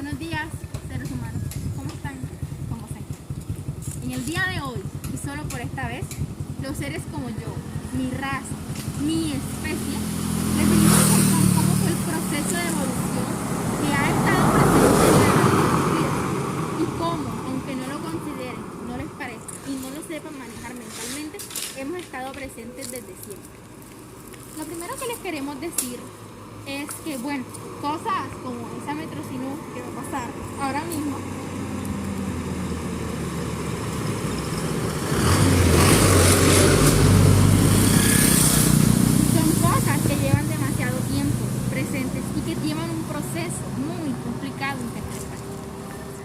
Buenos días, seres humanos. ¿Cómo están? ¿Cómo se encuentran? En el día de hoy, y solo por esta vez, los seres como yo, mi raza, mi especie, les venimos a contar cómo fue el proceso de evolución que ha estado presente en la vida y cómo, aunque no lo consideren, no les parezca y no lo sepan manejar mentalmente, hemos estado presentes desde siempre. Lo primero que les queremos decir es que, bueno, cosas como esa metrocinú que va a pasar ahora mismo, son cosas que llevan demasiado tiempo presentes y que llevan un proceso muy complicado interpretar.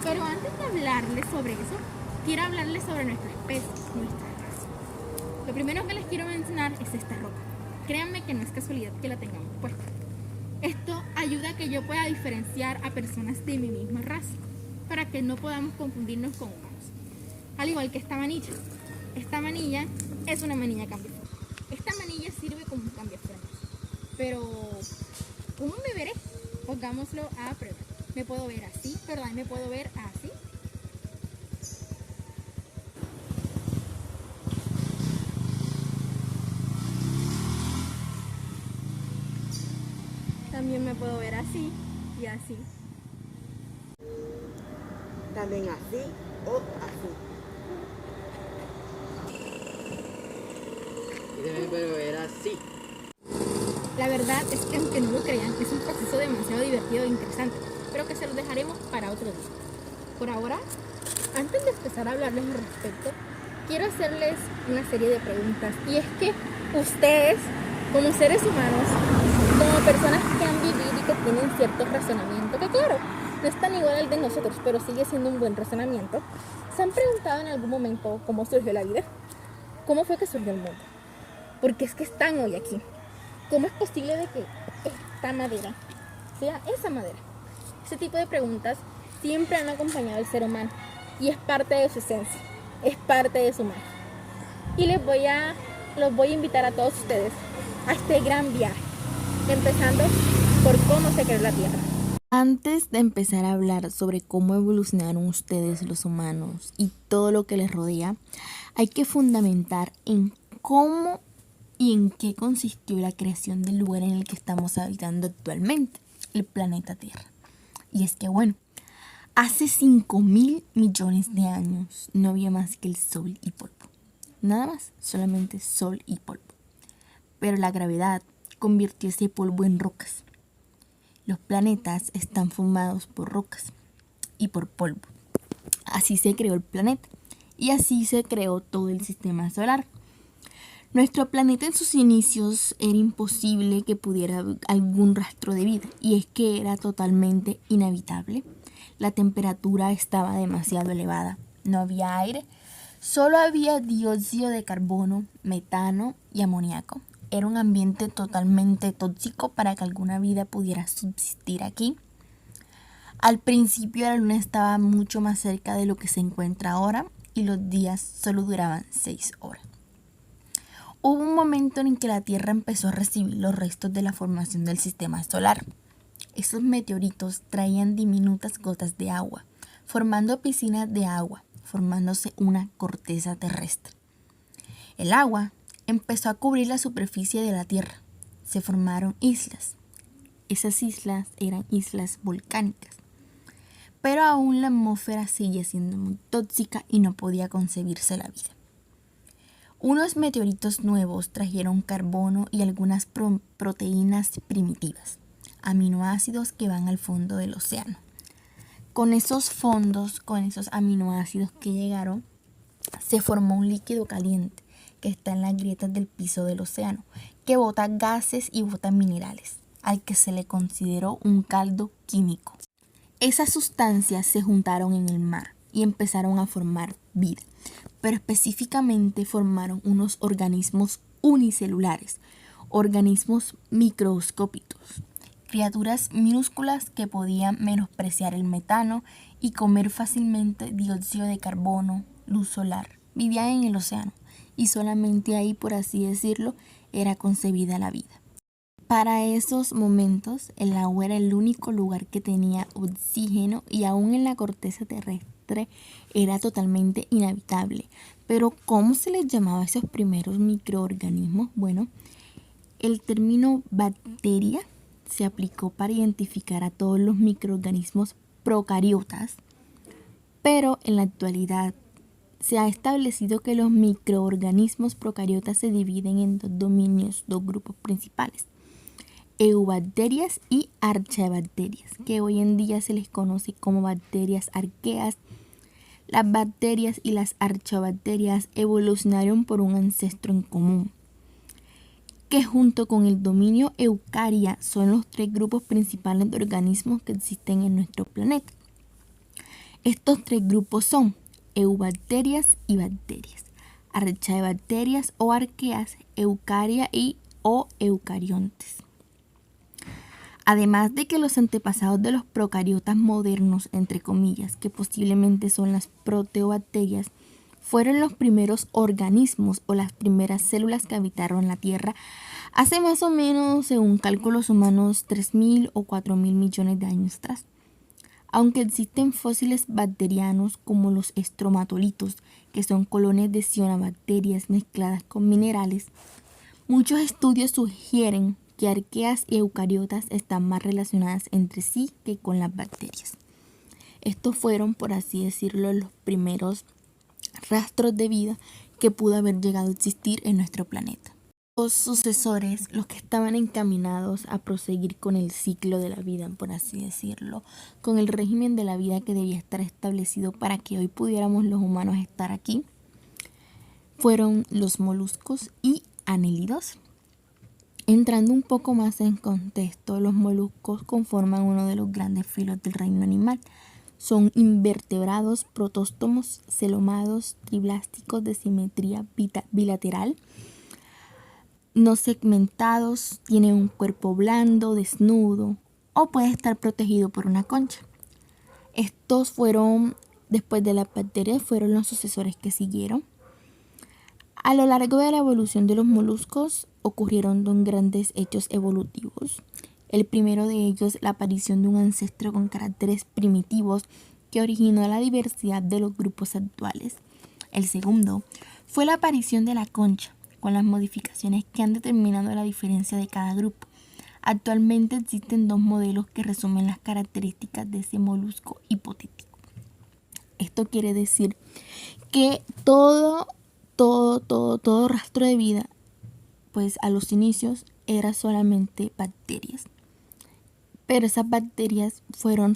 Pero antes de hablarles sobre eso, quiero hablarles sobre nuestra especie, nuestra raza. Lo primero que les quiero mencionar es esta ropa. Créanme que no es casualidad que la tengamos puesta. Esto ayuda a que yo pueda diferenciar a personas de mi misma raza, para que no podamos confundirnos con humanos. Al igual que esta manilla. Esta manilla es una manilla cambiafrenos. Esta manilla sirve como un cambiafrenos. Pero, ¿cómo me veré? Pongámoslo a prueba. Me puedo ver así, ¿verdad? Me puedo ver así. También me puedo ver así y así. También así o así. Y también puedo ver así. La verdad es que, aunque no lo crean, es un proceso demasiado divertido e interesante, pero que se los dejaremos para otro día. Por ahora, antes de empezar a hablarles al respecto, quiero hacerles una serie de preguntas. Y es que ustedes, como seres humanos, como personas que han vivido y que tienen cierto razonamiento, que claro, no es tan igual al de nosotros, pero sigue siendo un buen razonamiento, ¿se han preguntado en algún momento cómo surgió la vida? ¿Cómo fue que surgió el mundo? ¿Por qué es que están hoy aquí? ¿Cómo es posible de que esta madera sea esa madera? Ese tipo de preguntas siempre han acompañado al ser humano y es parte de su esencia, es parte de su magia. Y los voy a invitar a todos ustedes a este gran viaje, empezando por cómo se creó la Tierra. Antes de empezar a hablar sobre cómo evolucionaron ustedes los humanos y todo lo que les rodea, hay que fundamentar en cómo y en qué consistió la creación del lugar en el que estamos habitando actualmente, el planeta Tierra. Y es que bueno, hace 5.000 millones de años no había más que el sol y polvo. Nada más, solamente sol y polvo. Pero la gravedad convirtió ese polvo en rocas. Los planetas están formados por rocas y por polvo. Así se creó el planeta y así se creó todo el sistema solar. Nuestro planeta en sus inicios era imposible que pudiera algún rastro de vida y es que era totalmente inhabitable. La temperatura estaba demasiado elevada, no había aire, solo había dióxido de carbono, metano y amoníaco. Era un ambiente totalmente tóxico para que alguna vida pudiera subsistir aquí. Al principio la luna estaba mucho más cerca de lo que se encuentra ahora y los días solo duraban 6 horas. Hubo un momento en que la Tierra empezó a recibir los restos de la formación del sistema solar. Esos meteoritos traían diminutas gotas de agua, formando piscinas de agua, formándose una corteza terrestre. El agua empezó a cubrir la superficie de la Tierra. Se formaron islas. Esas islas eran islas volcánicas. Pero aún la atmósfera seguía siendo muy tóxica y no podía concebirse la vida. Unos meteoritos nuevos trajeron carbono y algunas proteínas primitivas, aminoácidos que van al fondo del océano. Con esos aminoácidos que llegaron, se formó un líquido caliente que está en las grietas del piso del océano, que bota gases y bota minerales, al que se le consideró un caldo químico. Esas sustancias se juntaron en el mar y empezaron a formar vida, pero específicamente formaron unos organismos unicelulares, organismos microscópicos, criaturas minúsculas que podían menospreciar el metano y comer fácilmente dióxido de carbono, luz solar. Vivían en el océano y solamente ahí, por así decirlo, era concebida la vida. Para esos momentos, el agua era el único lugar que tenía oxígeno y aún en la corteza terrestre era totalmente inhabitable. Pero ¿cómo se les llamaba a esos primeros microorganismos? Bueno, el término bacteria se aplicó para identificar a todos los microorganismos procariotas, pero en la actualidad se ha establecido que los microorganismos procariotas se dividen en dos dominios, dos grupos principales: eubacterias y archaebacterias, que hoy en día se les conoce como bacterias arqueas. Las bacterias y las archaebacterias evolucionaron por un ancestro en común, que junto con el dominio eucaria son los tres grupos principales de organismos que existen en nuestro planeta. Estos tres grupos son eubacterias y bacterias, archaebacterias o arqueas, eucaria y o eucariontes. Además de que los antepasados de los procariotas modernos, entre comillas, que posiblemente son las proteobacterias, fueron los primeros organismos o las primeras células que habitaron la Tierra hace más o menos, según cálculos humanos, 3.000 o 4.000 millones de años atrás. Aunque existen fósiles bacterianos como los estromatolitos, que son colonias de cianobacterias mezcladas con minerales, muchos estudios sugieren que arqueas y eucariotas están más relacionadas entre sí que con las bacterias. Estos fueron, por así decirlo, los primeros rastros de vida que pudo haber llegado a existir en nuestro planeta. Los sucesores, los que estaban encaminados a proseguir con el ciclo de la vida, por así decirlo, con el régimen de la vida que debía estar establecido para que hoy pudiéramos los humanos estar aquí, fueron los moluscos y anélidos. Entrando un poco más en contexto, los moluscos conforman uno de los grandes filos del reino animal. Son invertebrados, protóstomos, celomados, triblásticos de simetría bilateral, no segmentados, tienen un cuerpo blando, desnudo o puede estar protegido por una concha. Estos fueron, después de las bacterias, fueron los sucesores que siguieron. A lo largo de la evolución de los moluscos ocurrieron dos grandes hechos evolutivos. El primero de ellos, la aparición de un ancestro con caracteres primitivos que originó la diversidad de los grupos actuales. El segundo fue la aparición de la concha, con las modificaciones que han determinado la diferencia de cada grupo. Actualmente existen dos modelos que resumen las características de ese molusco hipotético. Esto quiere decir que todo rastro de vida, pues a los inicios era solamente bacterias. Pero esas bacterias fueron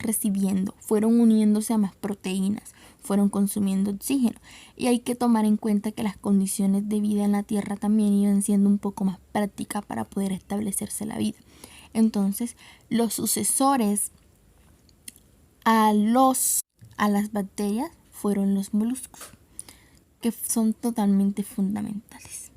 uniéndose a más proteínas, fueron consumiendo oxígeno. Y hay que tomar en cuenta que las condiciones de vida en la Tierra también iban siendo un poco más prácticas para poder establecerse la vida. Entonces, los sucesores a las bacterias fueron los moluscos, que son totalmente fundamentales.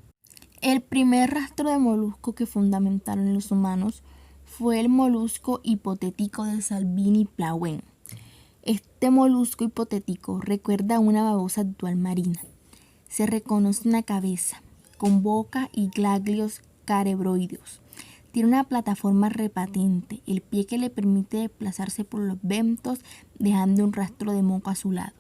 El primer rastro de molusco que fundamentaron los humanos fue el molusco hipotético de Salvini-Plauen. Este molusco hipotético recuerda a una babosa actual marina. Se reconoce una cabeza con boca y ganglios cerebroideos. Tiene una plataforma repatente, el pie que le permite desplazarse por los bentos dejando un rastro de moco a su lado.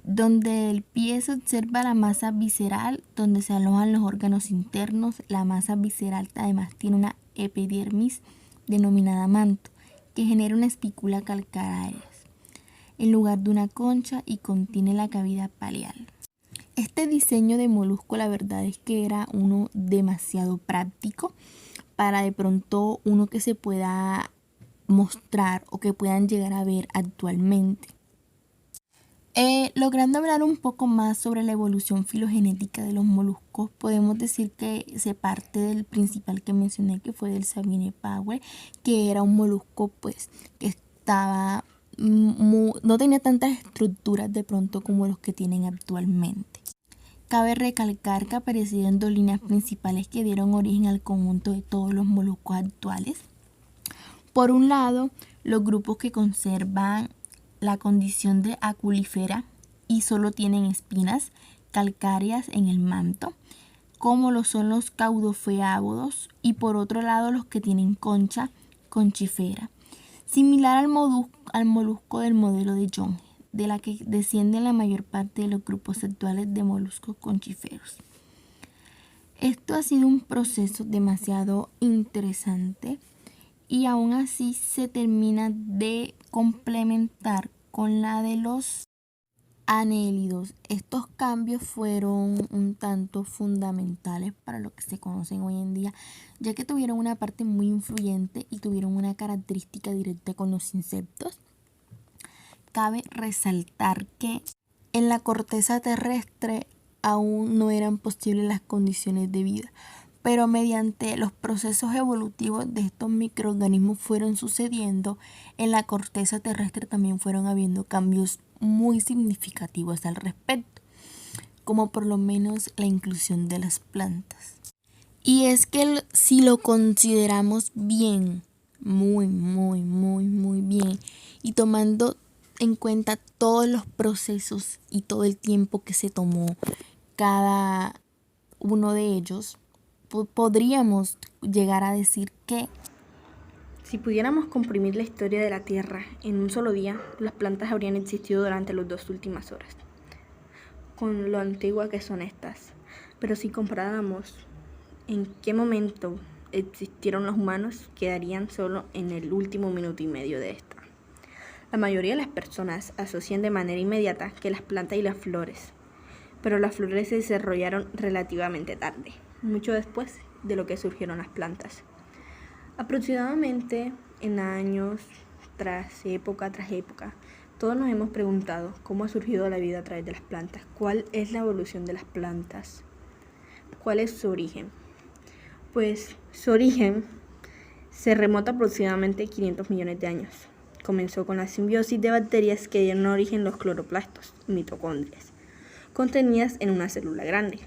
Donde el pie se observa la masa visceral, donde se alojan los órganos internos. La masa visceral además tiene una epidermis denominada manto, que genera una espícula calcárea en lugar de una concha y contiene la cavidad paleal. Este diseño de molusco, la verdad es que era uno demasiado práctico para de pronto uno que se pueda mostrar o que puedan llegar a ver actualmente. Logrando hablar un poco más sobre la evolución filogenética de los moluscos, podemos decir que se parte del principal que mencioné, que fue del Salvini-Plauen, que era un molusco pues que estaba no tenía tantas estructuras de pronto como los que tienen actualmente. Cabe recalcar que aparecieron dos líneas principales que dieron origen al conjunto de todos los moluscos actuales. Por un lado, los grupos que conservan la condición de acuífera y solo tienen espinas calcáreas en el manto, como lo son los caudofeávodos, y por otro lado los que tienen concha conchifera, similar al molusco del modelo de Young, de la que descienden la mayor parte de los grupos sexuales de moluscos conchiferos. Esto ha sido un proceso demasiado interesante y aún así se termina de complementar con la de los anélidos. Estos cambios fueron un tanto fundamentales para lo que se conocen hoy en día, ya que tuvieron una parte muy influyente y tuvieron una característica directa con los insectos. Cabe resaltar que en la corteza terrestre aún no eran posibles las condiciones de vida, pero mediante los procesos evolutivos de estos microorganismos fueron sucediendo, en la corteza terrestre también fueron habiendo cambios muy significativos al respecto, como por lo menos la inclusión de las plantas. Y es que si lo consideramos bien, muy bien, y tomando en cuenta todos los procesos y todo el tiempo que se tomó cada uno de ellos, podríamos llegar a decir que si pudiéramos comprimir la historia de la Tierra en un solo día, las plantas habrían existido durante las 2 últimas horas, con lo antiguas que son estas. Pero si comparáramos en qué momento existieron los humanos, quedarían solo en el último minuto y medio de esta. La mayoría de las personas asocian de manera inmediata que las plantas y las flores, pero las flores se desarrollaron relativamente tarde, mucho después de lo que surgieron las plantas. Aproximadamente en años, tras época, todos nos hemos preguntado cómo ha surgido la vida a través de las plantas, cuál es la evolución de las plantas, cuál es su origen. Pues su origen se remota aproximadamente 500 millones de años. Comenzó con la simbiosis de bacterias que dieron origen a los cloroplastos, mitocondrias, contenidas en una célula grande.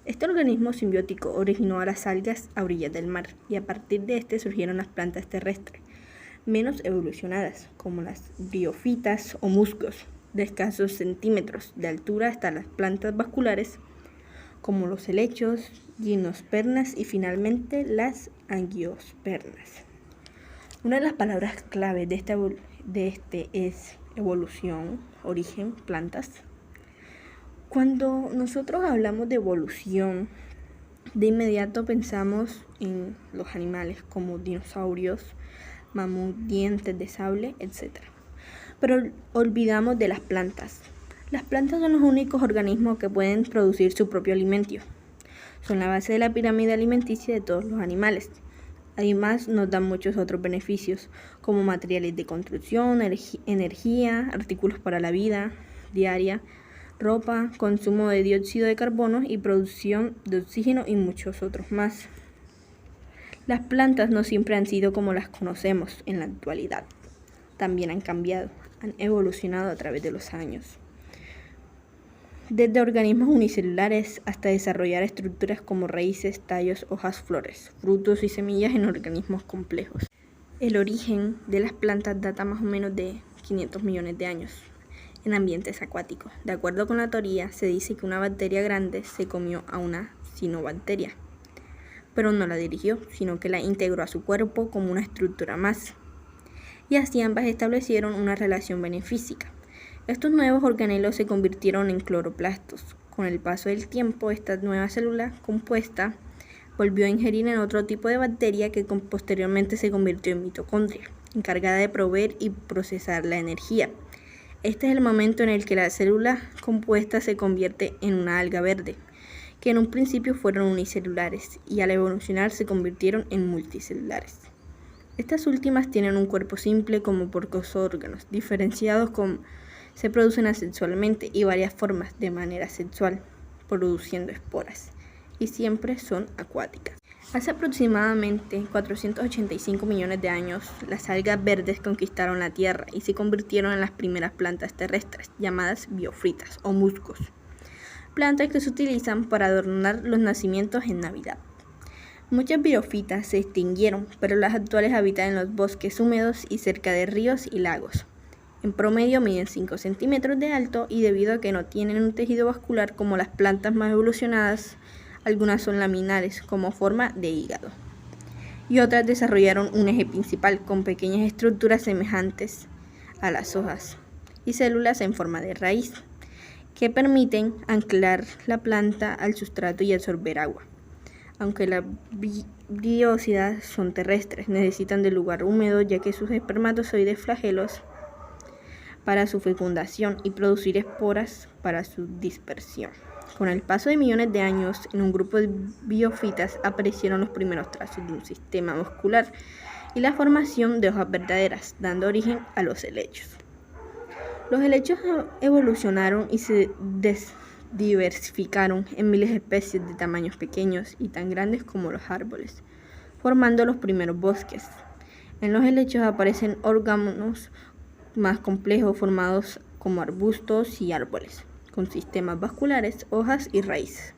Este organismo simbiótico originó a las algas a orillas del mar y a partir de este surgieron las plantas terrestres, menos evolucionadas, como las briófitas o musgos, de escasos centímetros de altura, hasta las plantas vasculares, como los helechos, gimnospermas y finalmente las angiospermas. Una de las palabras clave de este es evolución, origen, plantas. Cuando nosotros hablamos de evolución, de inmediato pensamos en los animales como dinosaurios, mamut, dientes de sable, etc. Pero olvidamos de las plantas. Las plantas son los únicos organismos que pueden producir su propio alimento. Son la base de la pirámide alimenticia de todos los animales. Además, nos dan muchos otros beneficios, como materiales de construcción, energía, artículos para la vida diaria, ropa, consumo de dióxido de carbono y producción de oxígeno y muchos otros más. Las plantas no siempre han sido como las conocemos en la actualidad. También han cambiado, han evolucionado a través de los años. Desde organismos unicelulares hasta desarrollar estructuras como raíces, tallos, hojas, flores, frutos y semillas en organismos complejos. El origen de las plantas data más o menos de 500 millones de años en ambientes acuáticos. De acuerdo con la teoría, se dice que una bacteria grande se comió a una cianobacteria, pero no la dirigió, sino que la integró a su cuerpo como una estructura más. Y así ambas establecieron una relación benefícica. Estos nuevos organelos se convirtieron en cloroplastos. Con el paso del tiempo, esta nueva célula compuesta volvió a ingerir en otro tipo de bacteria que posteriormente se convirtió en mitocondria, encargada de proveer y procesar la energía. Este es el momento en el que la célula compuesta se convierte en una alga verde, que en un principio fueron unicelulares y al evolucionar se convirtieron en multicelulares. Estas últimas tienen un cuerpo simple como pocos órganos, diferenciados con se producen asexualmente y varias formas de manera sexual, produciendo esporas, y siempre son acuáticas. Hace aproximadamente 485 millones de años, las algas verdes conquistaron la Tierra y se convirtieron en las primeras plantas terrestres, llamadas biófitas o musgos, plantas que se utilizan para adornar los nacimientos en Navidad. Muchas biófitas se extinguieron, pero las actuales habitan en los bosques húmedos y cerca de ríos y lagos. En promedio miden 5 centímetros de alto y debido a que no tienen un tejido vascular como las plantas más evolucionadas, Algunas son laminares, como forma de hígado, y otras desarrollaron un eje principal con pequeñas estructuras semejantes a las hojas y células en forma de raíz, que permiten anclar la planta al sustrato y absorber agua. Aunque las briófitas son terrestres, necesitan de lugar húmedo, ya que sus espermatozoides flagelos para su fecundación y producir esporas para su dispersión. Con el paso de millones de años, en un grupo de briófitas aparecieron los primeros trazos de un sistema muscular y la formación de hojas verdaderas, dando origen a los helechos. Los helechos evolucionaron y se diversificaron en miles de especies de tamaños pequeños y tan grandes como los árboles, formando los primeros bosques. En los helechos aparecen órganos más complejos formados como arbustos y árboles, con sistemas vasculares, hojas y raíces.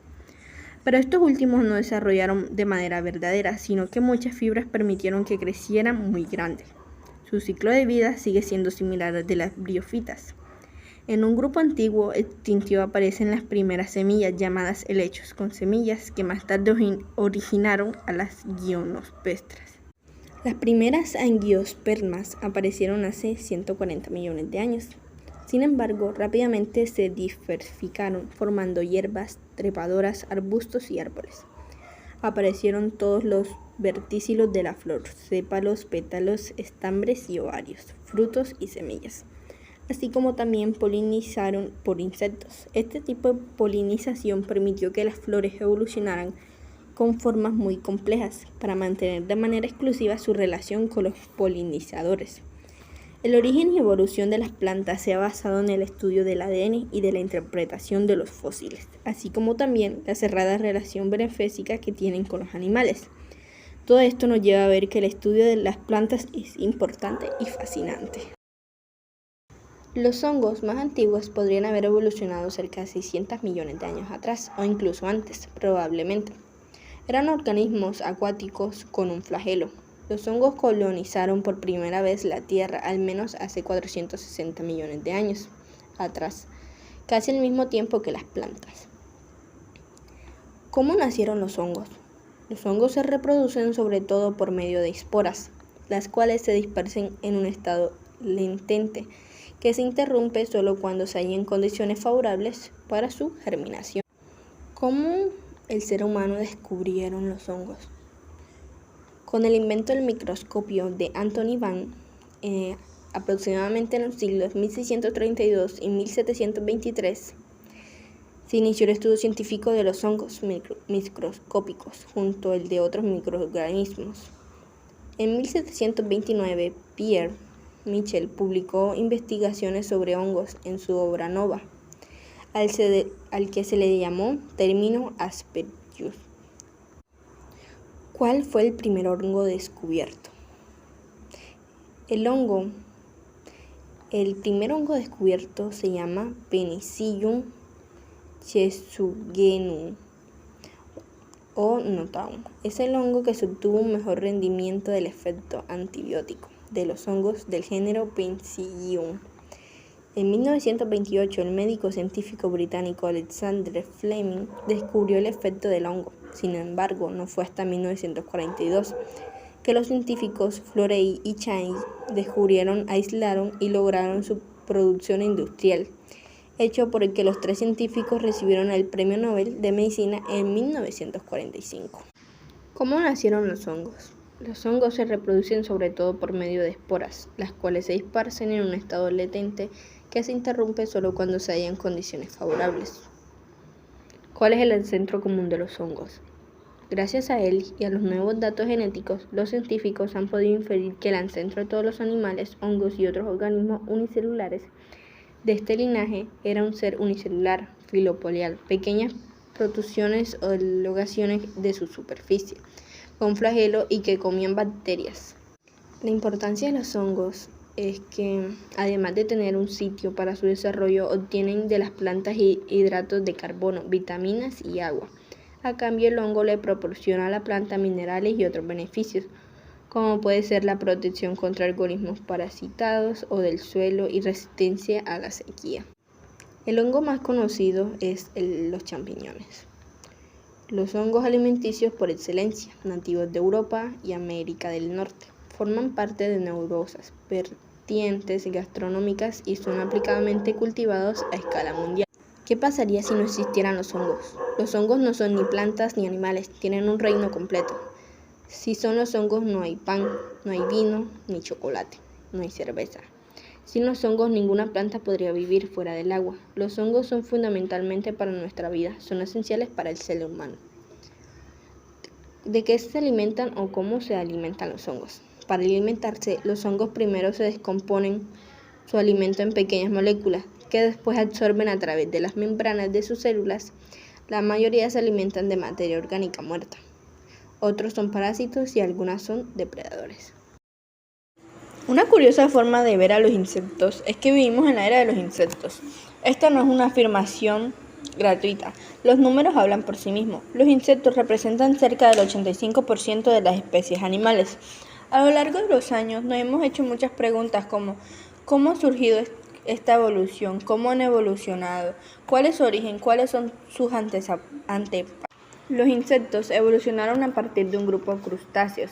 Pero estos últimos no desarrollaron de manera verdadera, sino que muchas fibras permitieron que crecieran muy grandes. Su ciclo de vida sigue siendo similar al de las briófitas. En un grupo antiguo extintivo aparecen las primeras semillas llamadas helechos, con semillas que más tarde originaron a las gimnospermas. Las primeras angiospermas aparecieron hace 140 millones de años. Sin embargo, rápidamente se diversificaron, formando hierbas, trepadoras, arbustos y árboles. Aparecieron todos los verticilos de la flor, sépalos, pétalos, estambres y ovarios, frutos y semillas, así como también polinizaron por insectos. Este tipo de polinización permitió que las flores evolucionaran con formas muy complejas para mantener de manera exclusiva su relación con los polinizadores. El origen y evolución de las plantas se ha basado en el estudio del ADN y de la interpretación de los fósiles, así como también la cerrada relación beneficia que tienen con los animales. Todo esto nos lleva a ver que el estudio de las plantas es importante y fascinante. Los hongos más antiguos podrían haber evolucionado cerca de 600 millones de años atrás, o incluso antes, probablemente. Eran organismos acuáticos con un flagelo. Los hongos colonizaron por primera vez la Tierra al menos hace 460 millones de años atrás, casi al mismo tiempo que las plantas. ¿Cómo nacieron los hongos? Los hongos se reproducen sobre todo por medio de esporas, las cuales se dispersan en un estado latente que se interrumpe solo cuando se hallan condiciones favorables para su germinación. ¿Cómo el ser humano descubrieron los hongos? Con el invento del microscopio de Anthony Van, aproximadamente en los siglos 1632 y 1723, se inició el estudio científico de los hongos microscópicos junto al de otros microorganismos. En 1729, Pierre Michel publicó investigaciones sobre hongos en su obra Nova, al que se le llamó Terminus Aspergillus. ¿Cuál fue el primer hongo descubierto? El primer hongo descubierto se llama Penicillium chesugenum o notatum. Es el hongo que obtuvo un mejor rendimiento del efecto antibiótico de los hongos del género Penicillium. En 1928, el médico científico británico Alexander Fleming descubrió el efecto del hongo. Sin embargo, no fue hasta 1942 que los científicos Florey y Chain descubrieron, aislaron y lograron su producción industrial, hecho por el que los tres científicos recibieron el Premio Nobel de Medicina en 1945. ¿Cómo nacieron los hongos? Los hongos se reproducen sobre todo por medio de esporas, las cuales se dispersan en un estado latente que se interrumpe solo cuando se hallan condiciones favorables. ¿Cuál es el centro común de los hongos? Gracias a él y a los nuevos datos genéticos, los científicos han podido inferir que el ancestro de todos los animales, hongos y otros organismos unicelulares de este linaje era un ser unicelular, filopolial, pequeñas protrusiones o elongaciones de su superficie, con flagelo y que comían bacterias. La importancia de los hongos es que, además de tener un sitio para su desarrollo, obtienen de las plantas hidratos de carbono, vitaminas y agua. A cambio, el hongo le proporciona a la planta minerales y otros beneficios, como puede ser la protección contra organismos parasitados o del suelo y resistencia a la sequía. El hongo más conocido es los champiñones. Los hongos alimenticios por excelencia, nativos de Europa y América del Norte, forman parte de numerosas vertientes gastronómicas y son aplicadamente cultivados a escala mundial. ¿Qué pasaría si no existieran los hongos? Los hongos no son ni plantas ni animales, tienen un reino completo. Si son los hongos no hay pan, no hay vino ni chocolate, no hay cerveza. Sin los hongos ninguna planta podría vivir fuera del agua. Los hongos son fundamentalmente para nuestra vida, son esenciales para el ser humano. ¿De qué se alimentan o cómo se alimentan los hongos? Para alimentarse, los hongos primero se descomponen su alimento en pequeñas moléculas que después absorben a través de las membranas de sus células. La mayoría se alimentan de materia orgánica muerta. Otros son parásitos y algunas son depredadores. Una curiosa forma de ver a los insectos es que vivimos en la era de los insectos. Esta no es una afirmación gratuita. Los números hablan por sí mismos. Los insectos representan cerca del 85% de las especies animales. A lo largo de los años nos hemos hecho muchas preguntas como ¿cómo ha surgido esta evolución? ¿Cómo han evolucionado? ¿Cuál es su origen? ¿Cuáles son sus antepasados? Los insectos evolucionaron a partir de un grupo de crustáceos.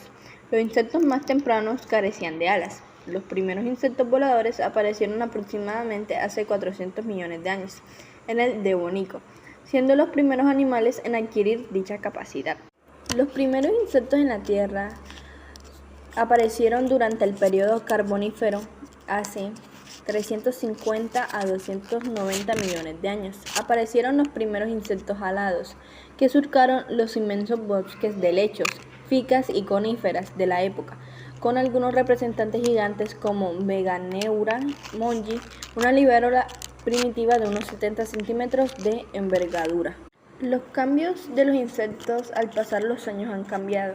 Los insectos más tempranos carecían de alas. Los primeros insectos voladores aparecieron aproximadamente hace 400 millones de años, en el Devónico, siendo los primeros animales en adquirir dicha capacidad. Los primeros insectos en la Tierra aparecieron durante el período Carbonífero hace 350 a 290 millones de años. Aparecieron los primeros insectos alados, que surcaron los inmensos bosques de helechos, ficas y coníferas de la época, con algunos representantes gigantes como Meganeura mongi, una libélula primitiva de unos 70 centímetros de envergadura. Los cambios de los insectos al pasar los años han cambiado,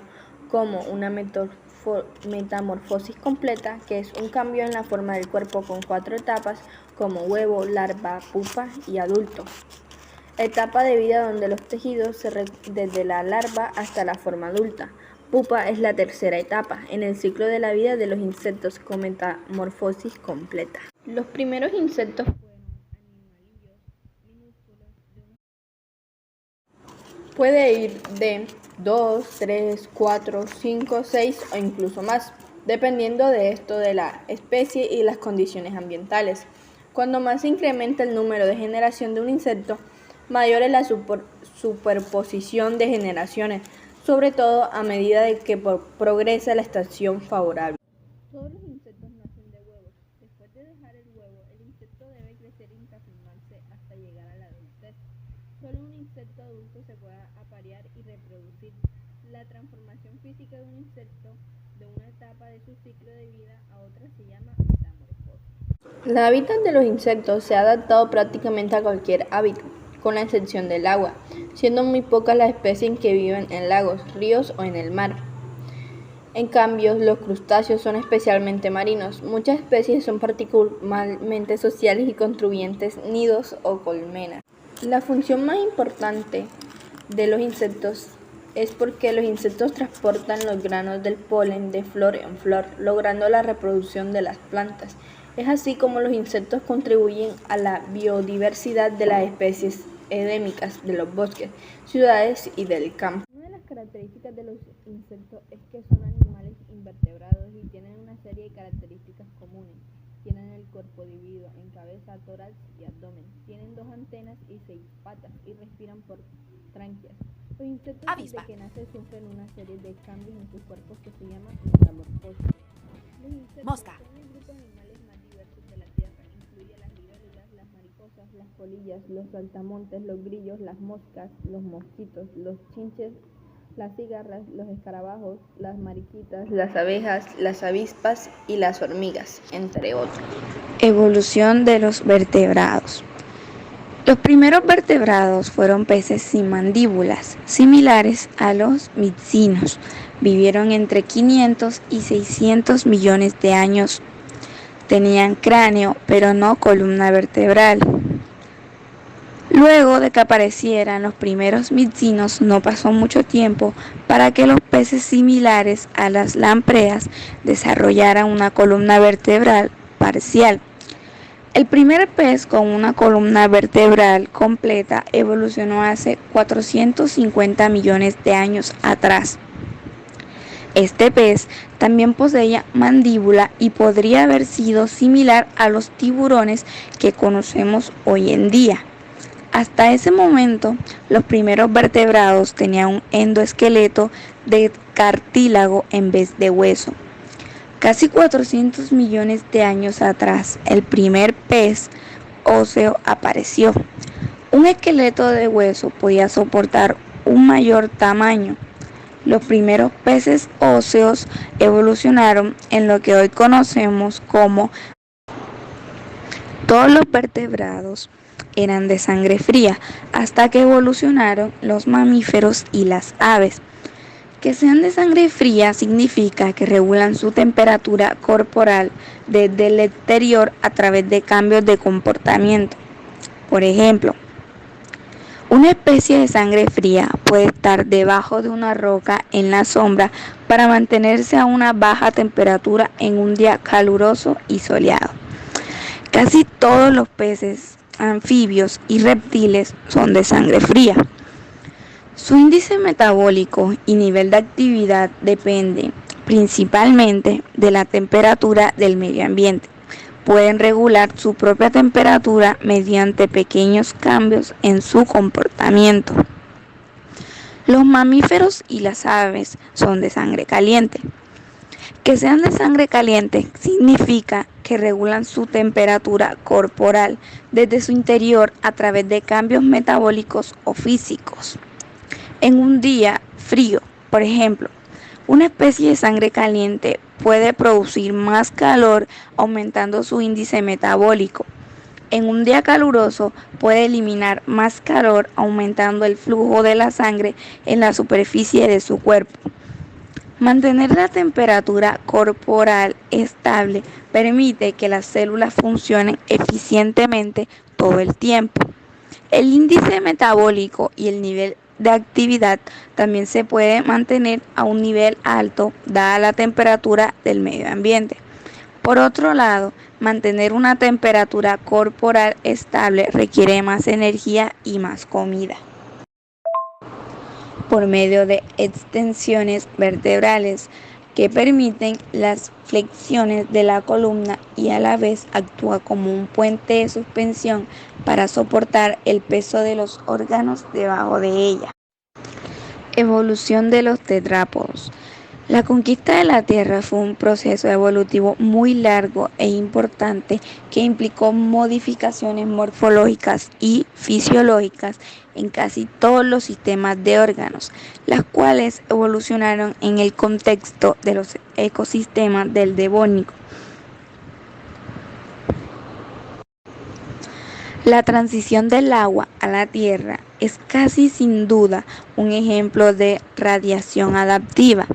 como una metamorfosis completa, que es un cambio en la forma del cuerpo con 4 etapas, como huevo, larva, pupa y adulto. Etapa de vida donde los tejidos desde la larva hasta la forma adulta. Pupa es la tercera etapa en el ciclo de la vida de los insectos con metamorfosis completa. Los primeros insectos fueron animalillos minúsculos puede ir de 2, 3, 4, 5, 6 o incluso más, dependiendo de esto de la especie y las condiciones ambientales. Cuando más se incrementa el número de generación de un insecto, mayor es la superposición de generaciones, sobre todo a medida de que progresa la estación favorable. Todos los insectos nacen de huevos. Después de dejar el huevo, el insecto debe crecer y transformarse hasta llegar a la adultez. Solo un insecto adulto se puede aparear y reproducir. La transformación física de un insecto de una etapa de su ciclo de vida a otra se llama metamorfosis. El hábitat de los insectos se ha adaptado prácticamente a cualquier hábitat, con la excepción del agua, siendo muy pocas las especies que viven en lagos, ríos o en el mar. En cambio, los crustáceos son especialmente marinos. Muchas especies son particularmente sociales y construyen nidos o colmenas. La función más importante de los insectos es porque los insectos transportan los granos del polen de flor en flor, logrando la reproducción de las plantas. Es así como los insectos contribuyen a la biodiversidad de las especies endémicas de los bosques, ciudades y del campo. Una de las características de los insectos es que son animales invertebrados y tienen una serie de características comunes. Tienen el cuerpo dividido en cabeza, tórax y abdomen. Tienen 2 antenas y 6 patas y respiran por tranquias. Los insectos desde que nacen sufren una serie de cambios en sus cuerpos que se llaman metamorfosis. Los insectos son el grupo de animales más diversos de la Tierra. Incluye las libélulas, las mariposas, las polillas, los saltamontes, los grillos, las moscas, los mosquitos, los chinches, las cigarras, los escarabajos, las mariquitas, las abejas, las avispas y las hormigas, entre otros. Evolución de los vertebrados. Los primeros vertebrados fueron peces sin mandíbulas, similares a los mixinos. Vivieron entre 500 y 600 millones de años. Tenían cráneo, pero no columna vertebral. Luego de que aparecieran los primeros mixinos, no pasó mucho tiempo para que los peces similares a las lampreas desarrollaran una columna vertebral parcial. El primer pez con una columna vertebral completa evolucionó hace 450 millones de años atrás. Este pez también poseía mandíbula y podría haber sido similar a los tiburones que conocemos hoy en día. Hasta ese momento, los primeros vertebrados tenían un endoesqueleto de cartílago en vez de hueso. Casi 400 millones de años atrás, el primer pez óseo apareció. Un esqueleto de hueso podía soportar un mayor tamaño. Los primeros peces óseos evolucionaron en lo que hoy conocemos como todos los vertebrados eran de sangre fría, hasta que evolucionaron los mamíferos y las aves. Que sean de sangre fría significa que regulan su temperatura corporal desde el exterior a través de cambios de comportamiento. Por ejemplo, una especie de sangre fría puede estar debajo de una roca en la sombra para mantenerse a una baja temperatura en un día caluroso y soleado. Casi todos los peces, anfibios y reptiles son de sangre fría. Su índice metabólico y nivel de actividad depende principalmente de la temperatura del medio ambiente. Pueden regular su propia temperatura mediante pequeños cambios en su comportamiento. Los mamíferos y las aves son de sangre caliente. Que sean de sangre caliente significa que regulan su temperatura corporal desde su interior a través de cambios metabólicos o físicos. En un día frío, por ejemplo, una especie de sangre caliente puede producir más calor aumentando su índice metabólico. En un día caluroso puede eliminar más calor aumentando el flujo de la sangre en la superficie de su cuerpo. Mantener la temperatura corporal estable permite que las células funcionen eficientemente todo el tiempo. El índice metabólico y el nivel de actividad también se puede mantener a un nivel alto dada la temperatura del medio ambiente. Por otro lado, mantener una temperatura corporal estable requiere más energía y más comida. Por medio de extensiones vertebrales que permiten las flexiones de la columna y a la vez actúa como un puente de suspensión para soportar el peso de los órganos debajo de ella. Evolución de los tetrápodos. La conquista de la Tierra fue un proceso evolutivo muy largo e importante que implicó modificaciones morfológicas y fisiológicas en casi todos los sistemas de órganos, las cuales evolucionaron en el contexto de los ecosistemas del Devónico. La transición del agua a la Tierra es casi sin duda un ejemplo de radiación adaptiva.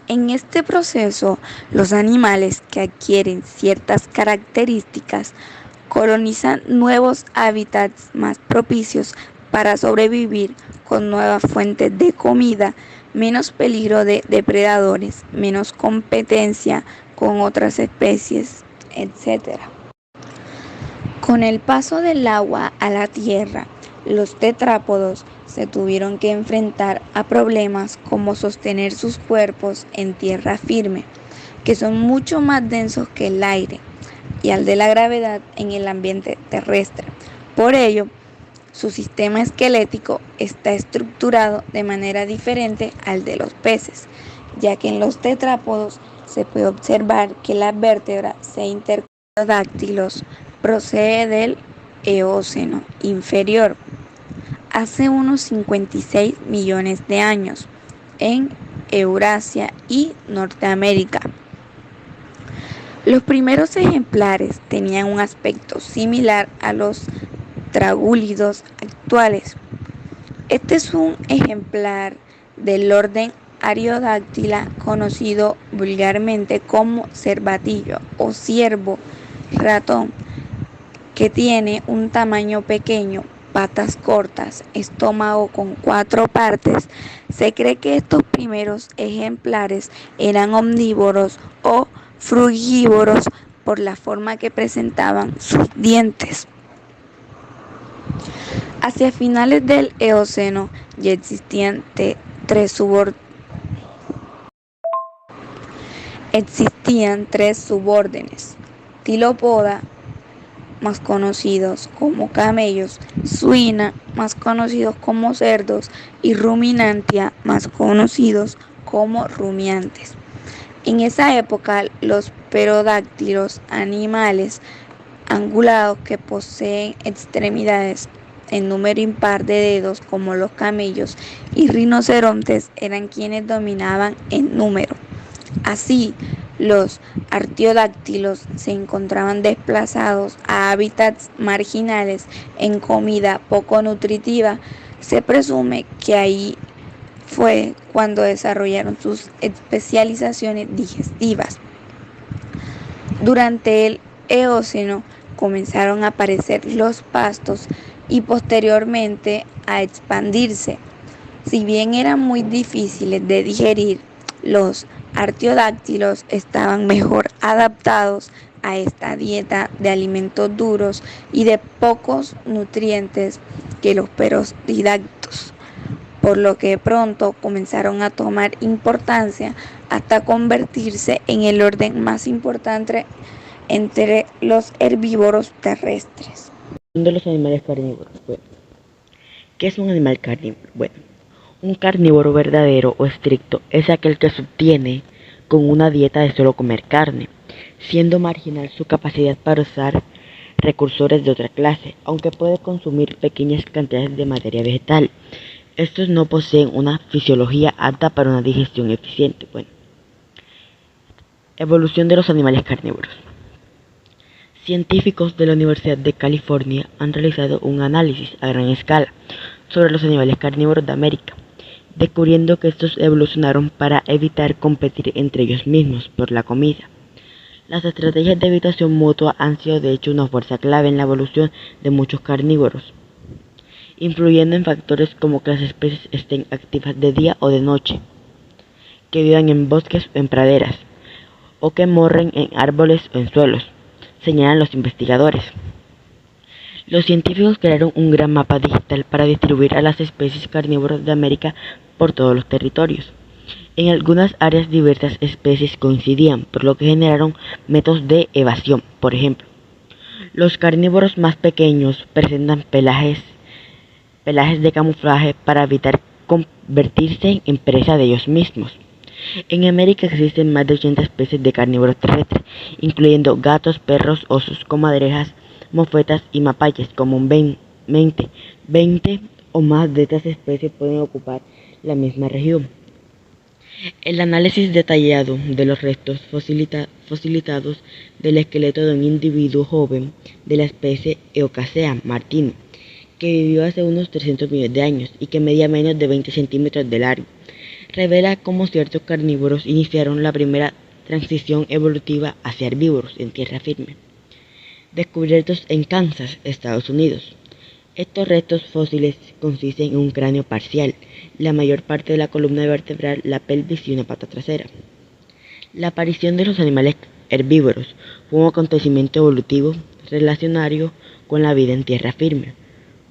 En este proceso, los animales que adquieren ciertas características colonizan nuevos hábitats más propicios para sobrevivir con nuevas fuentes de comida, menos peligro de depredadores, menos competencia con otras especies, etc. Con el paso del agua a la tierra, los tetrápodos se tuvieron que enfrentar a problemas como sostener sus cuerpos en tierra firme, que son mucho más densos que el aire, y al de la gravedad en el ambiente terrestre. Por ello, su sistema esquelético está estructurado de manera diferente al de los peces, ya que en los tetrápodos se puede observar que la vértebra interdáctilos procede del Eoceno inferior, hace unos 56 millones de años, en Eurasia y Norteamérica. Los primeros ejemplares tenían un aspecto similar a los tragúlidos actuales. Este es un ejemplar del orden Ariodáctila, conocido vulgarmente como cervatillo o ciervo ratón, que tiene un tamaño pequeño, patas cortas, estómago con 4 partes. Se cree que estos primeros ejemplares eran omnívoros o frugívoros por la forma que presentaban sus dientes. Hacia finales del Eoceno ya existían tres subórdenes: Tilopoda, más conocidos como camellos; Suina, más conocidos como cerdos; y Ruminantia, más conocidos como rumiantes. En esa época, los pterodáctilos, animales angulados que poseen extremidades en número impar de dedos como los camellos y rinocerontes, eran quienes dominaban en número. Así, los artiodáctilos se encontraban desplazados a hábitats marginales en comida poco nutritiva. Se presume que ahí fue cuando desarrollaron sus especializaciones digestivas. Durante el Eoceno comenzaron a aparecer los pastos y posteriormente a expandirse. Si bien eran muy difíciles de digerir, los artiodáctilos estaban mejor adaptados a esta dieta de alimentos duros y de pocos nutrientes que los pterodáctilos, por lo que pronto comenzaron a tomar importancia hasta convertirse en el orden más importante entre los herbívoros terrestres. De los animales carnívoros. Bueno, ¿qué es un animal carnívoro? Bueno, un carnívoro verdadero o estricto es aquel que se obtiene con una dieta de solo comer carne, siendo marginal su capacidad para usar recursores de otra clase, aunque puede consumir pequeñas cantidades de materia vegetal. Estos no poseen una fisiología apta para una digestión eficiente. Bueno, evolución de los animales carnívoros. Científicos de la Universidad de California han realizado un análisis a gran escala sobre los animales carnívoros de América, descubriendo que estos evolucionaron para evitar competir entre ellos mismos por la comida. Las estrategias de evitación mutua han sido de hecho una fuerza clave en la evolución de muchos carnívoros, influyendo en factores como que las especies estén activas de día o de noche, que vivan en bosques o en praderas, o que morren en árboles o en suelos, señalan los investigadores. Los científicos crearon un gran mapa digital para distribuir a las especies carnívoras de América por todos los territorios. En algunas áreas diversas especies coincidían, por lo que generaron métodos de evasión. Por ejemplo, los carnívoros más pequeños presentan pelajes de camuflaje para evitar convertirse en presa de ellos mismos. En América existen más de 80 especies de carnívoros terrestres, incluyendo gatos, perros, osos, comadrejas, mofetas y mapayes. Como un 20 o más de estas especies pueden ocupar la misma región. El análisis detallado de los restos fosilizados del esqueleto de un individuo joven de la especie Eocacea martini, que vivió hace unos 300 millones de años y que medía menos de 20 centímetros de largo, revela cómo ciertos carnívoros iniciaron la primera transición evolutiva hacia herbívoros en tierra firme, descubiertos en Kansas, Estados Unidos. Estos restos fósiles consisten en un cráneo parcial, la mayor parte de la columna vertebral, la pelvis y una pata trasera. La aparición de los animales herbívoros fue un acontecimiento evolutivo relacionario con la vida en tierra firme,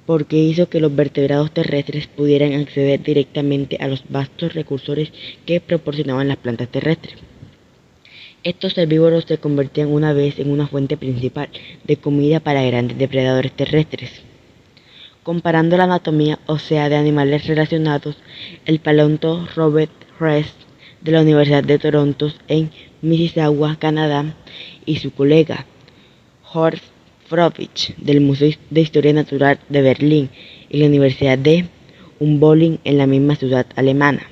porque hizo que los vertebrados terrestres pudieran acceder directamente a los vastos recursores que proporcionaban las plantas terrestres. Estos herbívoros se convertían una vez en una fuente principal de comida para grandes depredadores terrestres. Comparando la anatomía ósea de animales relacionados, el paleontólogo Robert Rees de la Universidad de Toronto en Mississauga, Canadá, y su colega Horst Frohlich del Museo de Historia Natural de Berlín y la Universidad de Humboldt en la misma ciudad alemana,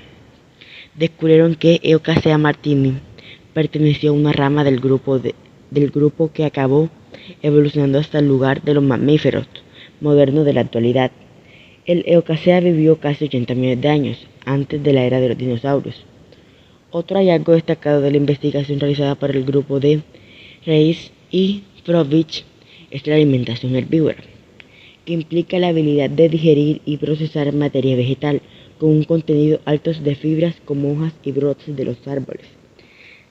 descubrieron que Eocacea martini perteneció a una rama del grupo que acabó evolucionando hasta el lugar de los mamíferos modernos de la actualidad. El Eocacea vivió casi 80 millones de años antes de la era de los dinosaurios. Otro hallazgo destacado de la investigación realizada por el grupo de Reis y Frohlich es la alimentación herbívora, que implica la habilidad de digerir y procesar materia vegetal con un contenido alto de fibras como hojas y brotes de los árboles.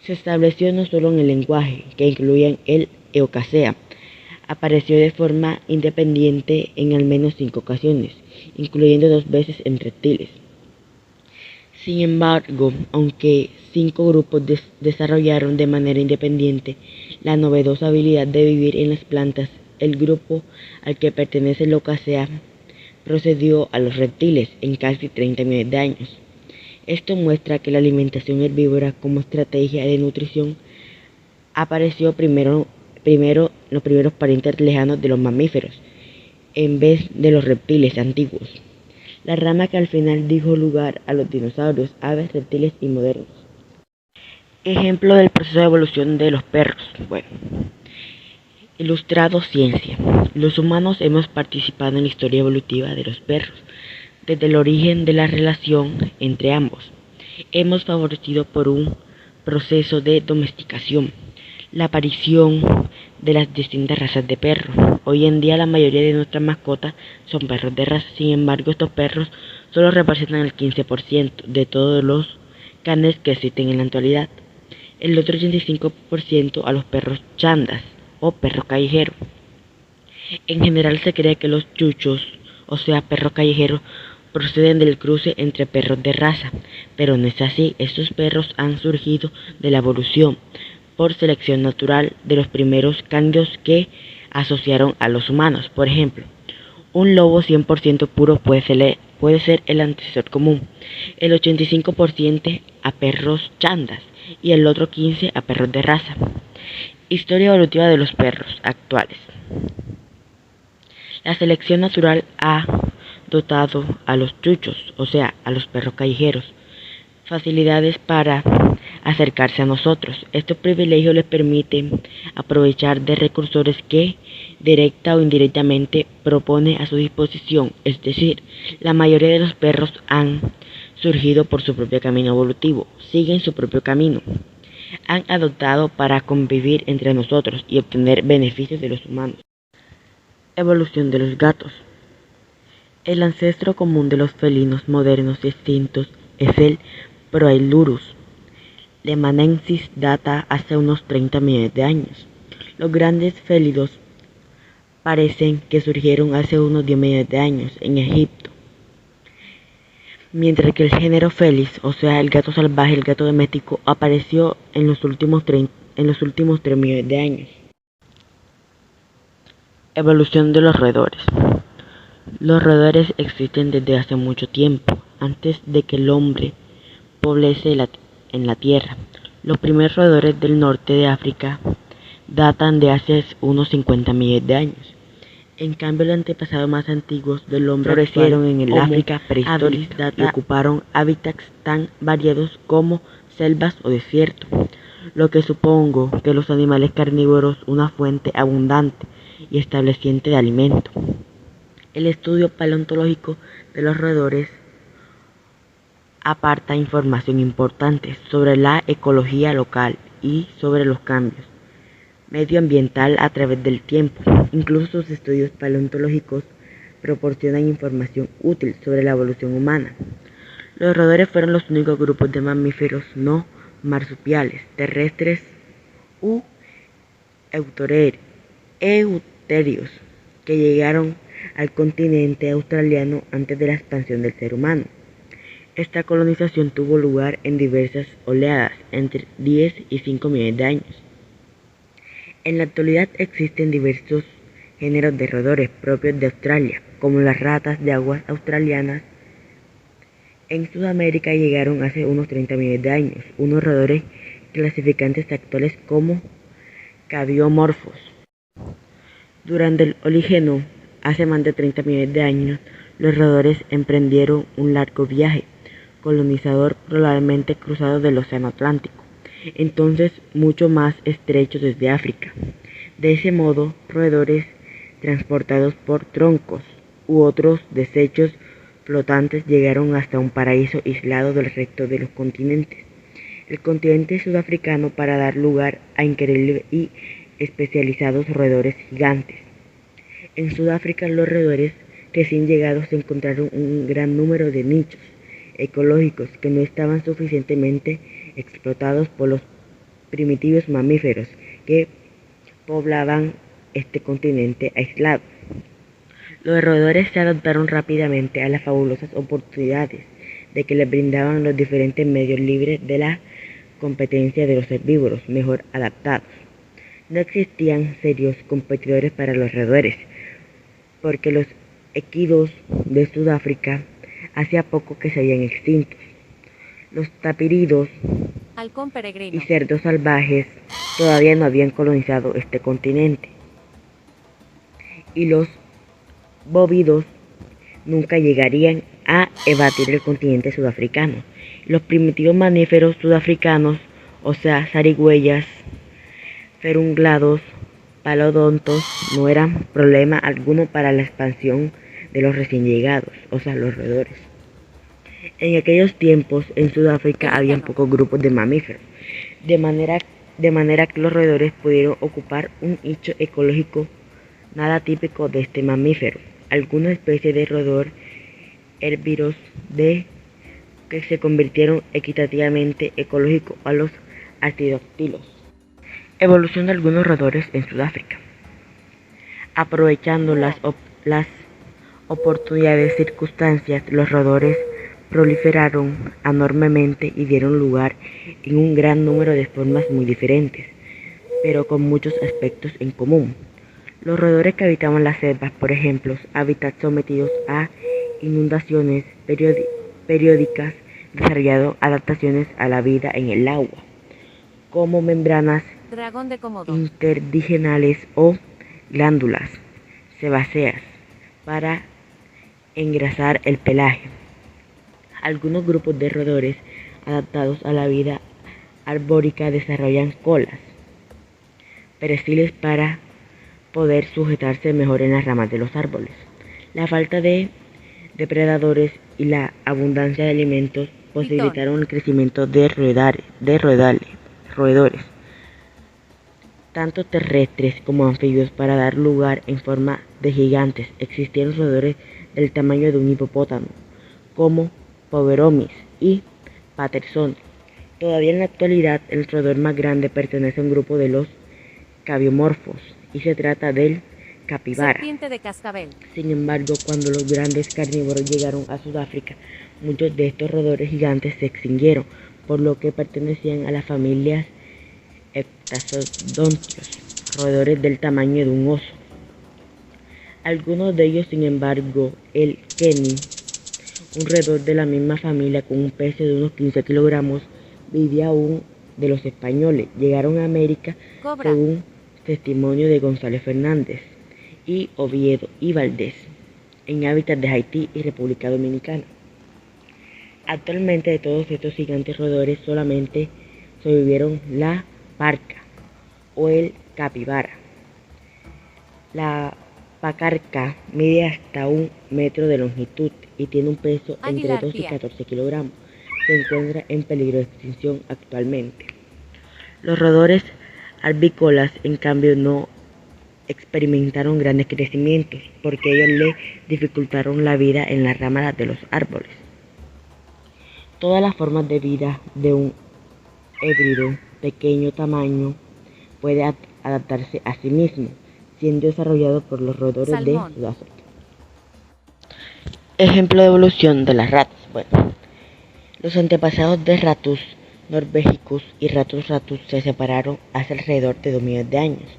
Se estableció no solo en el lenguaje, que incluía el eocasea, apareció de forma independiente en al menos 5 ocasiones, incluyendo 2 veces en reptiles. Sin embargo, aunque 5 grupos desarrollaron de manera independiente la novedosa habilidad de vivir en las plantas, el grupo al que pertenece el eocasea procedió a los reptiles en casi 30 millones de años. Esto muestra que la alimentación herbívora como estrategia de nutrición apareció primero los primeros parientes lejanos de los mamíferos, en vez de los reptiles antiguos. La rama que al final dio lugar a los dinosaurios, aves, reptiles y modernos. Ejemplo del proceso de evolución de los perros. Bueno, ilustrado ciencia. Los humanos hemos participado en la historia evolutiva de los perros, desde el origen de la relación entre ambos. Hemos favorecido por un proceso de domesticación la aparición de las distintas razas de perros. Hoy en día la mayoría de nuestras mascotas son perros de raza, sin embargo estos perros solo representan el 15% de todos los canes que existen en la actualidad. El otro 85% a los perros chandas o perros callejeros. En general se cree que los chuchos, o sea perros callejeros, proceden del cruce entre perros de raza, pero no es así. Estos perros han surgido de la evolución por selección natural de los primeros cánidos que asociaron a los humanos. Por ejemplo, un lobo 100% puro puede ser el antecesor común, el 85% a perros chandas y el otro 15% a perros de raza. Historia evolutiva de los perros actuales. La selección natural ha dotado a los chuchos, o sea, a los perros callejeros, facilidades para acercarse a nosotros. Estos privilegios les permiten aprovechar de recursos que directa o indirectamente propone a su disposición, es decir, la mayoría de los perros han surgido por su propio camino evolutivo, siguen su propio camino, han adoptado para convivir entre nosotros y obtener beneficios de los humanos. Evolución de los gatos. El ancestro común de los felinos modernos extintos es el Proailurus lemanensis, data hace unos 30 millones de años. Los grandes félidos parecen que surgieron hace unos 10 millones de años en Egipto, mientras que el género Felis, o sea el gato salvaje, el gato doméstico, apareció en los últimos 3 millones de años. Evolución de los roedores. Los roedores existen desde hace mucho tiempo, antes de que el hombre poblece en la tierra. Los primeros roedores del norte de África datan de hace unos 50 millones de años. En cambio, los antepasados más antiguos del hombre florecieron en el África prehistórica y ocuparon hábitats tan variados como selvas o desiertos, lo que supongo que los animales carnívoros una fuente abundante y estableciente de alimento. El estudio paleontológico de los roedores aparta información importante sobre la ecología local y sobre los cambios medioambiental a través del tiempo. Incluso sus estudios paleontológicos proporcionan información útil sobre la evolución humana. Los roedores fueron los únicos grupos de mamíferos no marsupiales, terrestres u euterios que llegaron al continente australiano antes de la expansión del ser humano. Esta colonización tuvo lugar en diversas oleadas entre 10 y 5 millones de años. En la actualidad existen diversos géneros de roedores propios de Australia, como las ratas de aguas australianas. En Sudamérica llegaron hace unos 30 millones de años unos roedores clasificantes actuales como cabiomorfos. Durante el Oligeno, hace más de 30 millones de años, los roedores emprendieron un largo viaje colonizador, probablemente cruzado del Océano Atlántico, entonces mucho más estrecho desde África. De ese modo, roedores transportados por troncos u otros desechos flotantes llegaron hasta un paraíso aislado del resto de los continentes, el continente sudafricano, para dar lugar a increíbles y especializados roedores gigantes. En Sudáfrica, los roedores recién llegados encontraron un gran número de nichos ecológicos que no estaban suficientemente explotados por los primitivos mamíferos que poblaban este continente aislado. Los roedores se adaptaron rápidamente a las fabulosas oportunidades de que les brindaban los diferentes medios libres de la competencia de los herbívoros mejor adaptados. No existían serios competidores para los roedores, porque los equidos de Sudáfrica hacía poco que se habían extinto. Los tapíridos Halcón peregrino. y cerdos salvajes todavía no habían colonizado este continente. Y los bóvidos nunca llegarían a evadir el continente sudafricano. Los primitivos mamíferos sudafricanos, o sea, zarigüeyas, ferunglados, palodontos, no eran problema alguno para la expansión de los recién llegados, o sea, los roedores. En aquellos tiempos, en Sudáfrica habían pocos grupos de mamíferos, de manera que los roedores pudieron ocupar un nicho ecológico nada típico de este mamífero. Algunas especies de roedor herbívoros que se convirtieron equitativamente ecológicos a los artidóctilos. Evolución de algunos roedores en Sudáfrica. Aprovechando las oportunidades circunstancias, los roedores proliferaron enormemente y dieron lugar en un gran número de formas muy diferentes, pero con muchos aspectos en común. Los roedores que habitaban las selvas, por ejemplo, hábitats sometidos a inundaciones periódicas, desarrollaron adaptaciones a la vida en el agua, como membranas Dragón de Komodo. interdigenales o glándulas sebáceas para engrasar el pelaje. Algunos grupos de roedores adaptados a la vida arbórea desarrollan colas prensiles para poder sujetarse mejor en las ramas de los árboles. La falta de depredadores y la abundancia de alimentos posibilitaron el crecimiento de roedores, tanto terrestres como anfibios, para dar lugar en forma de gigantes. Existieron roedores del tamaño de un hipopótamo, como Poveromis y Patterson. Todavía en la actualidad, el roedor más grande pertenece a un grupo de los cabiomorfos y se trata del capibara. Serpiente de cascabel. Sin embargo, cuando los grandes carnívoros llegaron a Sudáfrica, muchos de estos roedores gigantes se extinguieron, por lo que pertenecían a las familias Heptazodontios, roedores del tamaño de un oso. Algunos de ellos, sin embargo, el Kenny, un roedor de la misma familia con un peso de unos 15 kilogramos, vivía aún de los españoles. Llegaron a América Cobra. según testimonio de González Fernández y Oviedo y Valdés, en hábitats de Haití y República Dominicana. Actualmente, de todos estos gigantes roedores solamente sobrevivieron la parca o el capibara. La pacarca mide hasta 1 metro de longitud y tiene un peso entre 12 y 14 kilogramos. Se encuentra en peligro de extinción actualmente. Los roedores albícolas, en cambio, no experimentaron grandes crecimientos porque ellos le dificultaron la vida en las ramas de los árboles. Todas las formas de vida de un híbrido pequeño tamaño puede adaptarse a sí mismo, siendo desarrollado por los roedores Salmón. de Sudáfrica. Ejemplo de evolución de las ratas. Bueno, los antepasados de Ratus norvegicus y Ratus se separaron hace alrededor de 2 millones de años.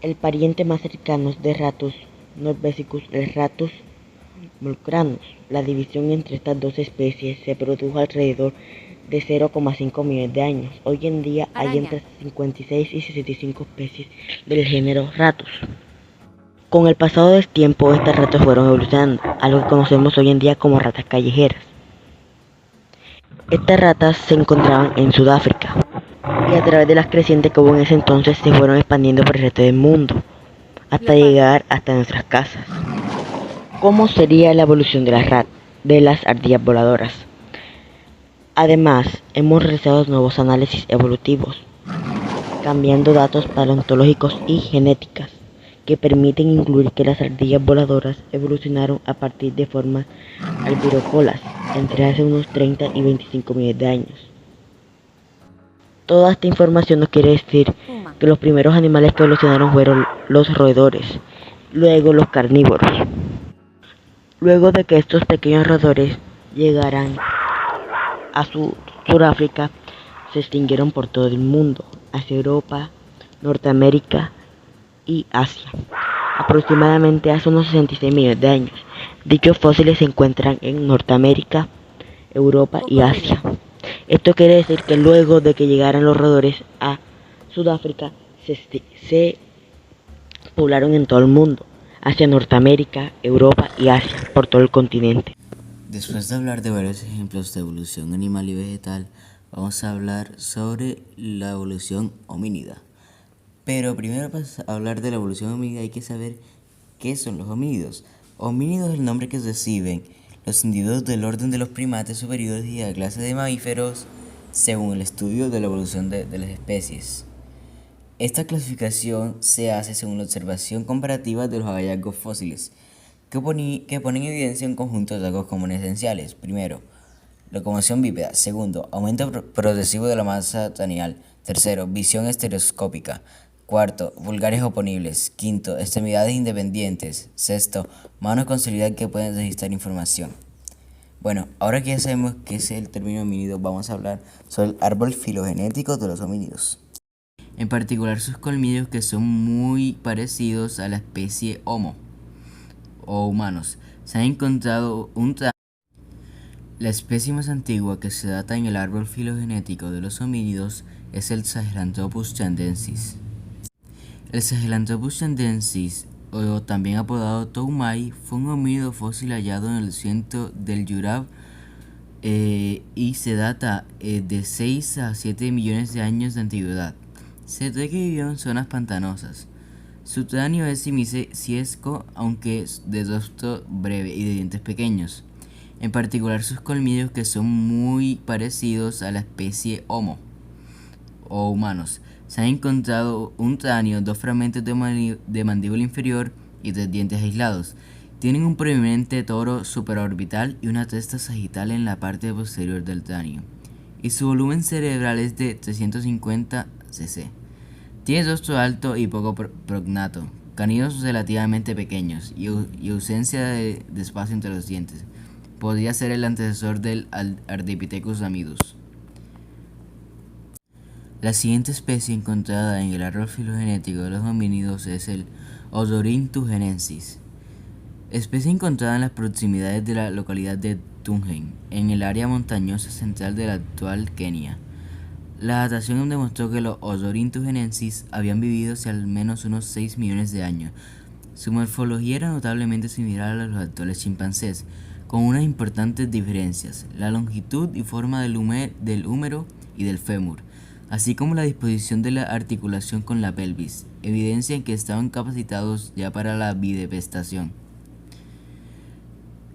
El pariente más cercano de Ratus norvegicus es Ratus mulcranus. La división entre estas dos especies se produjo alrededor de 0,5 millones de años. Hoy en día hay entre 56 y 65 especies del género Ratus. Con el pasado del tiempo, estas ratas fueron evolucionando a lo que conocemos hoy en día como ratas callejeras. Estas ratas se encontraban en Sudáfrica y a través de las crecientes que hubo en ese entonces se fueron expandiendo por el resto del mundo hasta llegar hasta nuestras casas. ¿Cómo sería la evolución de las ardillas voladoras? Además, hemos realizado nuevos análisis evolutivos, cambiando datos paleontológicos y genéticas que permiten incluir que las ardillas voladoras evolucionaron a partir de formas albirócolas entre hace unos 30 y 25 millones de años. Toda esta información nos quiere decir Puma. que los primeros animales que evolucionaron fueron los roedores, luego los carnívoros. Luego de que estos pequeños roedores llegaran a Sudáfrica, se extinguieron por todo el mundo, hacia Europa, Norteamérica y Asia. Aproximadamente hace unos 66 millones de años. Dichos fósiles se encuentran en Norteamérica, Europa y Asia. Esto quiere decir que luego de que llegaran los roedores a Sudáfrica, se poblaron en todo el mundo, hacia Norteamérica, Europa y Asia, por todo el continente. Después de hablar de varios ejemplos de evolución animal y vegetal, vamos a hablar sobre la evolución homínida. Pero primero, para hablar de la evolución homínida, hay que saber qué son los homínidos. Homínidos es el nombre que reciben los individuos del orden de los primates superiores y de la clase de mamíferos según el estudio de la evolución de las especies. Esta clasificación se hace según la observación comparativa de los hallazgos fósiles, que ponen en evidencia un conjunto de rasgos comunes esenciales. Primero, locomoción bípeda. Segundo, aumento progresivo de la masa craneal. Tercero, visión estereoscópica. Cuarto, pulgares oponibles. Quinto, extremidades independientes. Sexto, manos con celeridad que pueden registrar información. Bueno, ahora que ya sabemos qué es el término homínido, vamos a hablar sobre el árbol filogenético de los homínidos. En particular sus colmillos, que son muy parecidos a la especie Homo o humanos. Se ha encontrado la especie más antigua que se data en el árbol filogenético de los homínidos es el Sahelanthropus chandensis. El Sahelanthropus chandensis, o también apodado Toumai, fue un homínido fósil hallado en el centro del Jurab y se data de 6 a 7 millones de años de antigüedad. Se cree que vivió en zonas pantanosas. Su cráneo es semicisco, aunque de rostro breve y de dientes pequeños. En particular sus colmillos, que son muy parecidos a la especie Homo o humanos. Se han encontrado un cráneo, 2 fragmentos de mandíbula inferior y 3 dientes aislados. Tienen un prominente toro supraorbital y una cresta sagital en la parte posterior del cráneo. Y su volumen cerebral es de 350 cc. Tiene rostro alto y poco prognato, caninos relativamente pequeños y ausencia de espacio entre los dientes. Podría ser el antecesor del Ardipithecus ramidus. La siguiente especie encontrada en el árbol filogenético de los homínidos es el Odorhyntus, especie encontrada en las proximidades de la localidad de Tungen, en el área montañosa central de la actual Kenia. La datación demostró que los Odorhyntus habían vivido hace al menos unos 6 millones de años. Su morfología era notablemente similar a la de los actuales chimpancés, con unas importantes diferencias: la longitud y forma del húmero y del fémur, así como la disposición de la articulación con la pelvis, evidencian que estaban capacitados ya para la bipedestación.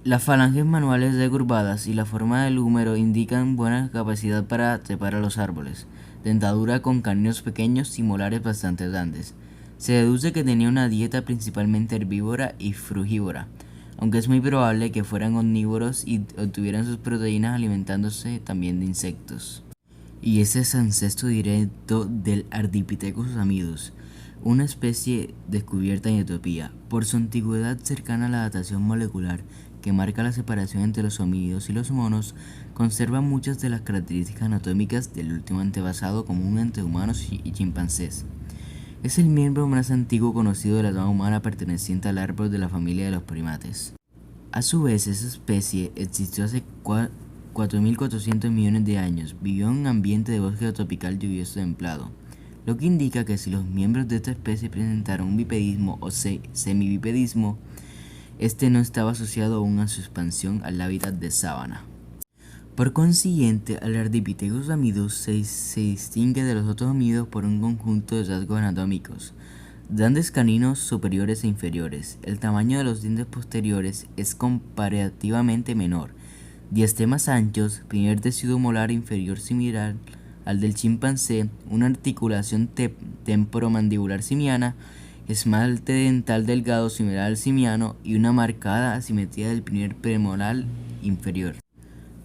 Las falanges manuales recurvadas y la forma del húmero indican buena capacidad para trepar a los árboles, dentadura con caninos pequeños y molares bastante grandes. Se deduce que tenía una dieta principalmente herbívora y frugívora, aunque es muy probable que fueran omnívoros y obtuvieran sus proteínas alimentándose también de insectos. Y ese es ancestro directo del Ardipithecus ramidus, una especie descubierta en Etiopía. Por su antigüedad cercana a la datación molecular que marca la separación entre los homínidos y los monos, conserva muchas de las características anatómicas del último antepasado común entre humanos y chimpancés. Es el miembro más antiguo conocido de la rama humana perteneciente al árbol de la familia de los primates. A su vez, esa especie existió hace 4.400 millones de años. Vivió en un ambiente de bosque tropical lluvioso templado, lo que indica que si los miembros de esta especie presentaron un bipedismo o semibipedismo, este no estaba asociado aún a su expansión al hábitat de sabana. Por consiguiente, el Ardipithecus ramidus se distingue de los otros homínidos por un conjunto de rasgos anatómicos: grandes caninos superiores e inferiores. El tamaño de los dientes posteriores es comparativamente menor. Diastemas anchos, primer tecido molar inferior similar al del chimpancé, una articulación temporomandibular simiana, esmalte dental delgado similar al simiano y una marcada asimetría del primer premolar inferior.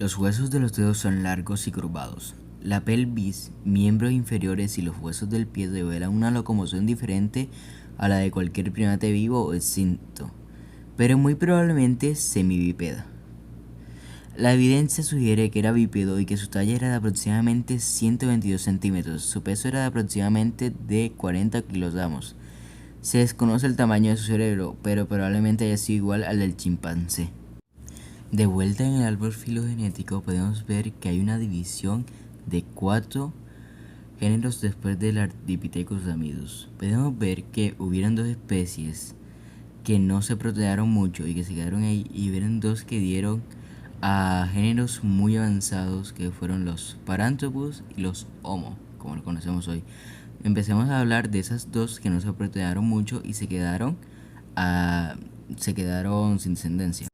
Los huesos de los dedos son largos y curvados. La pelvis, miembros inferiores y los huesos del pie revelan una locomoción diferente a la de cualquier primate vivo o extinto, pero muy probablemente semibípeda. La evidencia sugiere que era bípedo y que su talla era de aproximadamente 122 centímetros. Su peso era de aproximadamente de 40 kilogramos. Se desconoce el tamaño de su cerebro, pero probablemente haya sido igual al del chimpancé. De vuelta en el árbol filogenético podemos ver que hay una división de 4 géneros después del Ardipithecus ramidus. Podemos ver que hubieron 2 especies que no se procrearon mucho y que se quedaron ahí, y hubieron 2 que dieron a géneros muy avanzados, que fueron los Paranthropus y los Homo, como lo conocemos hoy. Empecemos a hablar de esas 2 que no se procrearon mucho y se quedaron sin descendencia,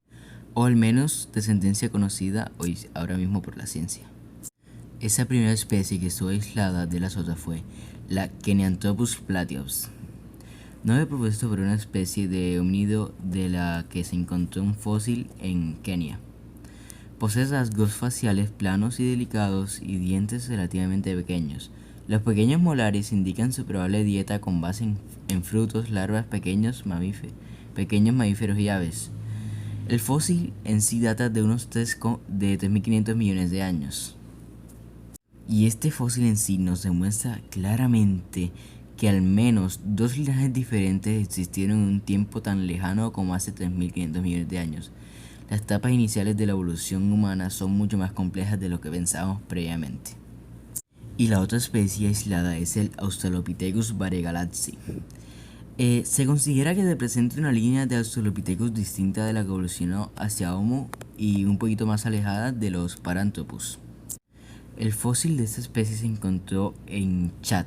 o al menos descendencia conocida hoy ahora mismo por la ciencia. Esa primera especie que estuvo aislada de las otras fue la Kenyanthropus platypus, nombre propuesto por una especie de homínido de la que se encontró un fósil en Kenia. Posee rasgos faciales planos y delicados y dientes relativamente pequeños. Los pequeños molares indican su probable dieta con base en frutos, larvas, pequeños mamíferos y aves. El fósil en sí data de unos 3.500 millones de años. Y este fósil en sí nos demuestra claramente que al menos 2 linajes diferentes existieron en un tiempo tan lejano como hace 3.500 millones de años. Las etapas iniciales de la evolución humana son mucho más complejas de lo que pensábamos previamente. Y la otra especie aislada es el Australopithecus variegalassi. Se considera que representa una línea de Australopithecus distinta de la que evolucionó hacia Homo y un poquito más alejada de los Paranthropus. El fósil de esta especie se encontró en Chad,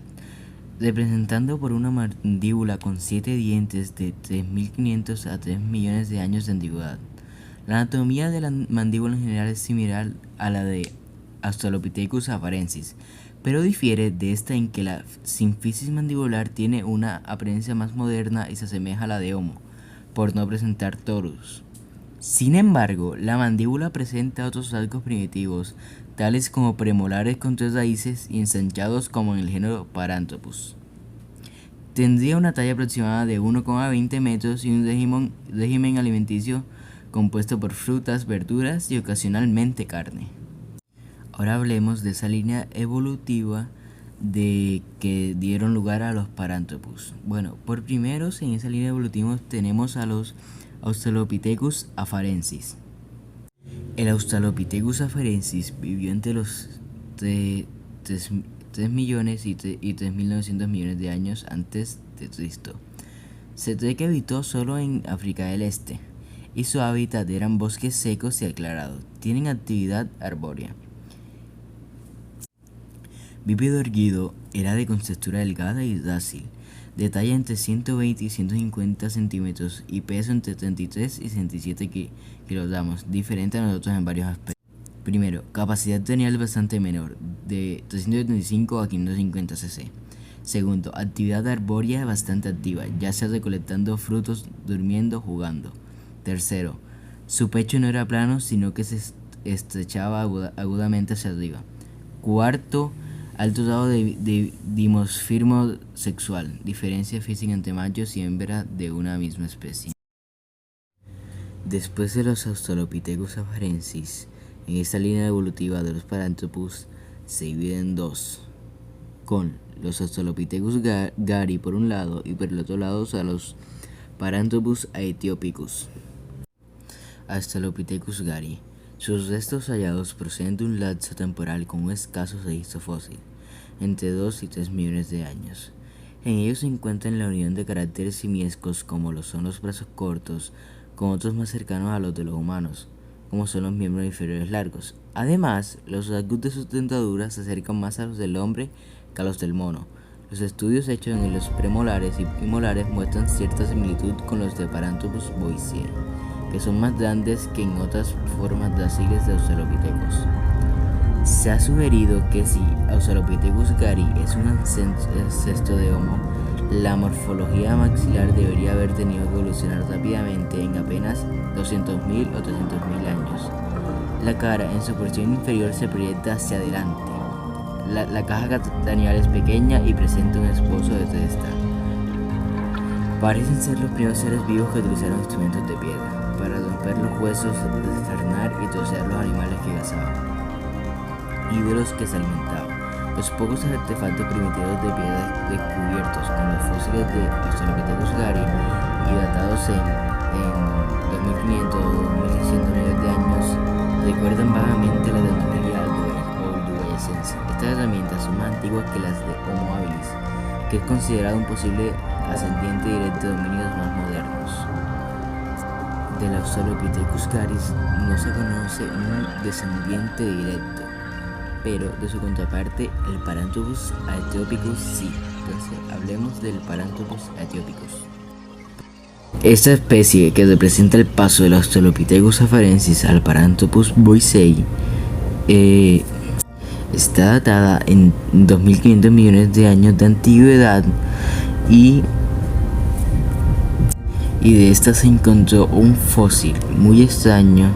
representando por una mandíbula con 7 dientes de 3.500 a 3 millones de años de antigüedad. La anatomía de la mandíbula en general es similar a la de Australopithecus afarensis, pero difiere de esta en que la sínfisis mandibular tiene una apariencia más moderna y se asemeja a la de Homo, por no presentar torus. Sin embargo, la mandíbula presenta otros rasgos primitivos, tales como premolares con 3 raíces y ensanchados como en el género Paranthropus. Tendría una talla aproximada de 1,20 metros y un régimen alimenticio compuesto por frutas, verduras y ocasionalmente carne. Ahora hablemos de esa línea evolutiva de que dieron lugar a los Paranthropus. Bueno, por primeros en esa línea evolutiva tenemos a los Australopithecus afarensis. El Australopithecus afarensis vivió entre los 3 millones y 3.900 millones de años antes de Cristo. Se cree que habitó solo en África del Este, y su hábitat eran bosques secos y aclarados. Tienen actividad arbórea. Bípedo erguido, era de contextura delgada y dócil, de talla entre 120 y 150 centímetros y peso entre 33 y 67 kilogramos, diferente a nosotros en varios aspectos. Primero, capacidad cranial bastante menor, de 375 a 550 cc. Segundo, actividad arbórea bastante activa, ya sea recolectando frutos, durmiendo, jugando. Tercero, su pecho no era plano, sino que se estrechaba agudamente hacia arriba. Cuarto, alto grado de dimorfismo sexual, diferencia física entre machos y hembras de una misma especie. Después de los Australopithecus afarensis, en esta línea evolutiva de los Paranthropus se divide en 2, con los Australopithecus gari por un lado y por el otro lado a los Paranthropus aethiopicus. Australopithecus gari. Sus restos hallados proceden de un lapso temporal con un escaso registro fósil, entre 2 y 3 millones de años. En ellos se encuentran la unión de caracteres simiescos como lo son los brazos cortos, con otros más cercanos a los de los humanos, como son los miembros inferiores largos. Además, los rasgos de sus dentaduras se acercan más a los del hombre que a los del mono. Los estudios hechos en los premolares y molares muestran cierta similitud con los de Paranthropus boisei, que son más grandes que en otras formas dóciles de Australopithecus. Se ha sugerido que si Australopithecus gari es un ancestro de Homo, la morfología maxilar debería haber tenido que evolucionar rápidamente en apenas 200.000 o 300.000 años. La cara en su porción inferior se proyecta hacia adelante, La caja craneal es pequeña y presenta un esbozo de testa. Parecen ser los primeros seres vivos que utilizaron instrumentos de piedra para romper los huesos, descarnar y trocear los animales que cazaban y de los que se alimentaban. Los pocos artefactos primitivos de piedra descubiertos con los fósiles de Australopithecus gari y datados en 2500 o 2600 millones de años recuerdan vagamente la tecnología alduescencia. Estas herramientas son más antiguas que las de Homo habilis, que es considerado un posible ascendiente directo de homínidos más modernos. Del Australopithecus gari no se conoce un descendiente directo, pero de su contraparte, el Paranthropus aethiopicus sí. Entonces, hablemos del Paranthropus aethiopicus. Esta especie, que representa el paso del Australopithecus afarensis al Paranthropus boisei, está datada en 2500 millones de años de antigüedad y de esta se encontró un fósil muy extraño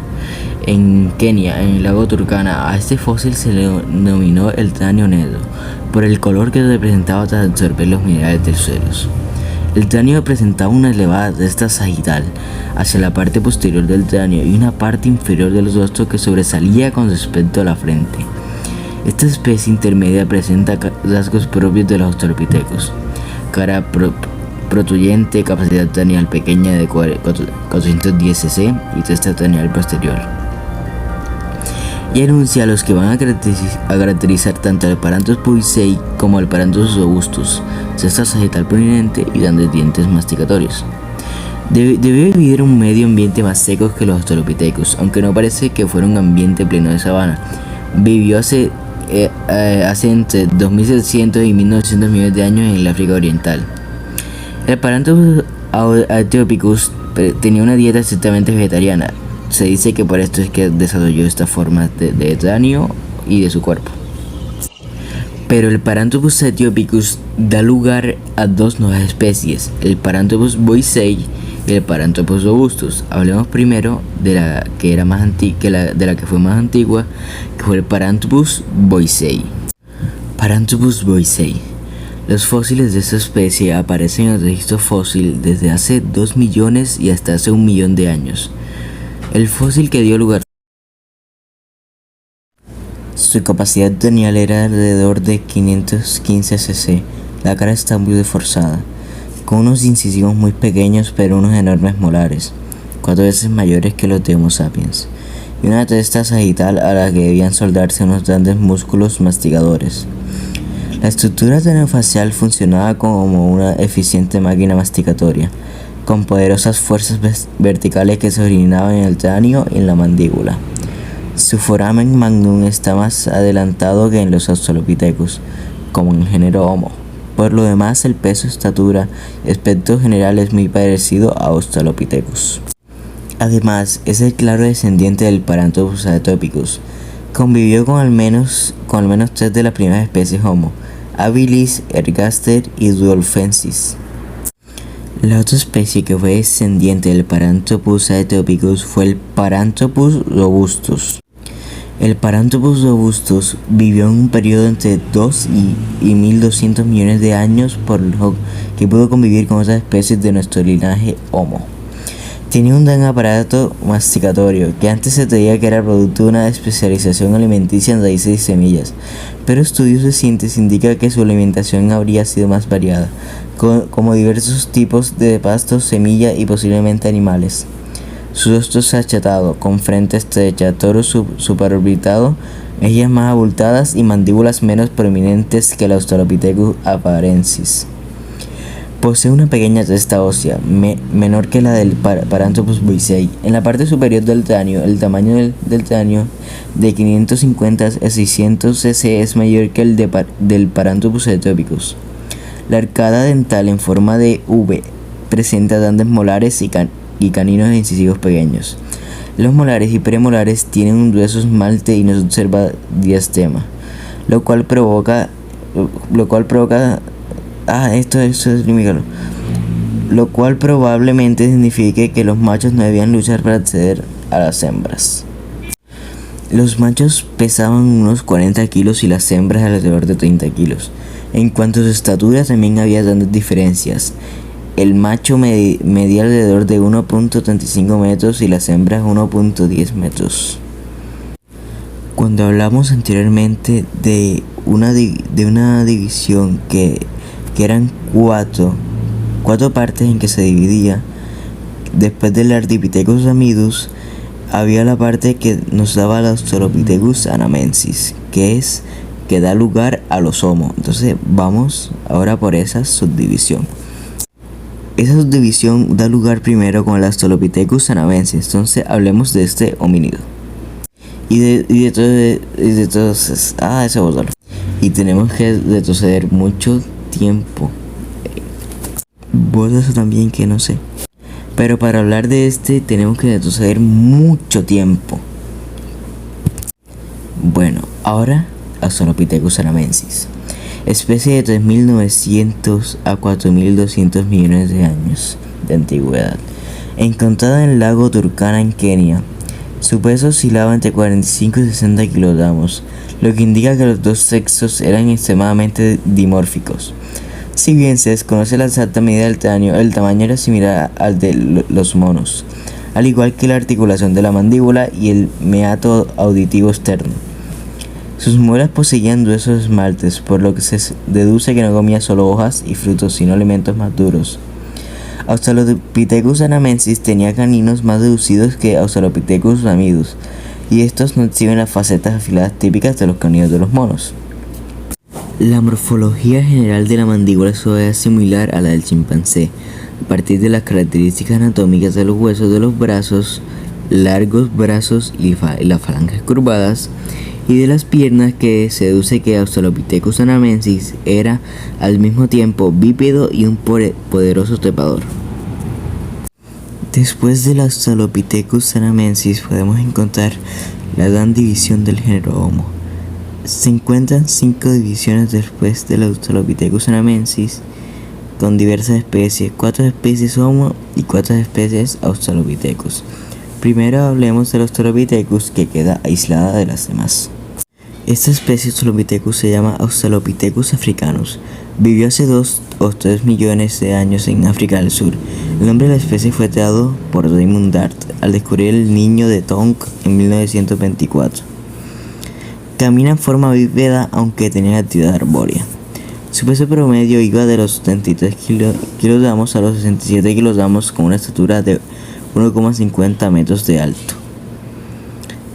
en Kenia, en el lago Turkana. A este fósil se le denominó el cráneo negro, por el color que representaba tras absorber los minerales del suelo. El cráneo presentaba una elevada cresta sagital hacia la parte posterior del cráneo y una parte inferior del rostro que sobresalía con respecto a la frente. Esta especie intermedia presenta rasgos propios de los Australopithecus: cara protuyente, capacidad craneal pequeña de 410 cc y cresta craneal posterior. Y anuncia a los que van a caracterizar tanto al Paranthropus boisei como al Paranthropus robustus, cresta sagital prominente y grandes dientes masticatorios. Debió vivir en un medio ambiente más seco que los Australopithecus, aunque no parece que fuera un ambiente pleno de sabana. Vivió hace entre 2700 y 1900 millones de años en el África Oriental. El Paranthropus aethiopicus tenía una dieta estrictamente vegetariana. Se dice que por esto es que desarrolló esta forma de cráneo y de su cuerpo. Pero el Paranthropus aethiopicus da lugar a dos nuevas especies, el Paranthropus boisei y el Paranthropus robustus. Hablemos primero de la que era más de la que fue más antigua, que fue el Paranthropus boisei. Paranthropus boisei. Los fósiles de esta especie aparecen en el registro fósil desde hace 2 millones y hasta hace 1 millón de años. El fósil que dio lugar, su capacidad craneal era alrededor de 515 cc. La cara está muy reforzada, con unos incisivos muy pequeños pero unos enormes molares, 4 veces mayores que los de Homo sapiens, y una cresta sagital a la que debían soldarse unos grandes músculos mastigadores. La estructura craneofacial funcionaba como una eficiente máquina masticatoria, con poderosas fuerzas verticales que se originaban en el cráneo y en la mandíbula. Su foramen magnum está más adelantado que en los Australopithecus, como en el género Homo. Por lo demás, el peso, estatura y aspecto general es muy parecido a Australopithecus. Además, es el claro descendiente del Paranthropus aethiopicus. Convivió con al menos 3 de las primeras especies Homo: habilis, ergaster y rudolfensis. La otra especie que fue descendiente del Paranthropus aethiopicus fue el Paranthropus robustus. El Paranthropus robustus vivió en un periodo entre 2 y 1200 millones de años, por lo que pudo convivir con otras especies de nuestro linaje Homo. Tenía un gran aparato masticatorio, que antes se creía que era producto de una especialización alimenticia en raíces y semillas, pero estudios recientes indican que su alimentación habría sido más variada, como diversos tipos de pastos, semillas y posiblemente animales. Su rostro es achatado, con frente estrecha, torso supraorbitado, mejillas más abultadas y mandíbulas menos prominentes que el Australopithecus afarensis. Posee una pequeña cresta ósea, menor que la del Paranthropus boisei. En la parte superior del cráneo, el tamaño del cráneo de 550 a 600 cc es mayor que el del Paranthropus aethiopicus. La arcada dental en forma de V presenta grandes molares y caninos incisivos pequeños. Los molares y premolares tienen un grueso esmalte y no se observa diastema, lo cual provoca lo cual probablemente signifique que los machos no debían luchar para acceder a las hembras. Los machos pesaban unos 40 kilos y las hembras alrededor de 30 kilos. En cuanto a su estatura también había grandes diferencias. El macho medía alrededor de 1.35 metros y las hembras 1.10 metros. Cuando hablamos anteriormente de una división que eran cuatro partes en que se dividía, después del Ardipithecus ramidus, había la parte que nos daba el Australopithecus anamensis, que da lugar a los Homo. Entonces vamos ahora por esa subdivisión. Esa subdivisión da lugar primero con el Australopithecus anamensis. Entonces hablemos de este homínido. Y tenemos que retroceder mucho tiempo. Vos eso también que no sé. Pero para hablar de este tenemos que retroceder mucho tiempo. Bueno, ahora Australopithecus anamensis. Especie de 3.900 a 4.200 millones de años de antigüedad. Encontrada en el lago Turkana en Kenia. Su peso oscilaba entre 45 y 60 kilogramos, lo que indica que los dos sexos eran extremadamente dimórficos. Si bien se desconoce la exacta medida del cráneo, el tamaño era similar al de los monos, al igual que la articulación de la mandíbula y el meato auditivo externo. Sus muelas poseían gruesos esmaltes, por lo que se deduce que no comía solo hojas y frutos, sino alimentos más duros. Australopithecus anamensis tenía caninos más reducidos que Australopithecus ramidus, y estos no exhiben las facetas afiladas típicas de los caninos de los monos. La morfología general de la mandíbula es similar a la del chimpancé, a partir de las características anatómicas de los huesos de los brazos, largos brazos y las falanges curvadas, y de las piernas, que se deduce que Australopithecus anamensis era al mismo tiempo bípedo y un poderoso trepador. Después del Australopithecus anamensis podemos encontrar la gran división del género Homo. Se encuentran 5 divisiones después del Australopithecus anamensis, con diversas especies, 4 especies Homo y 4 especies Australopithecus. Primero hablemos del Australopithecus, que queda aislada de las demás. Esta especie Australopithecus se llama Australopithecus africanus. Vivió hace 2 o 3 millones de años en África del Sur. El nombre de la especie fue dado por Raymond Dart al descubrir el niño de Tonk en 1924. Camina en forma bípeda, aunque tenía actividad arbórea. Su peso promedio iba de los 73 kilogramos a los 67 kilogramos, con una estatura de 1,50 metros de alto.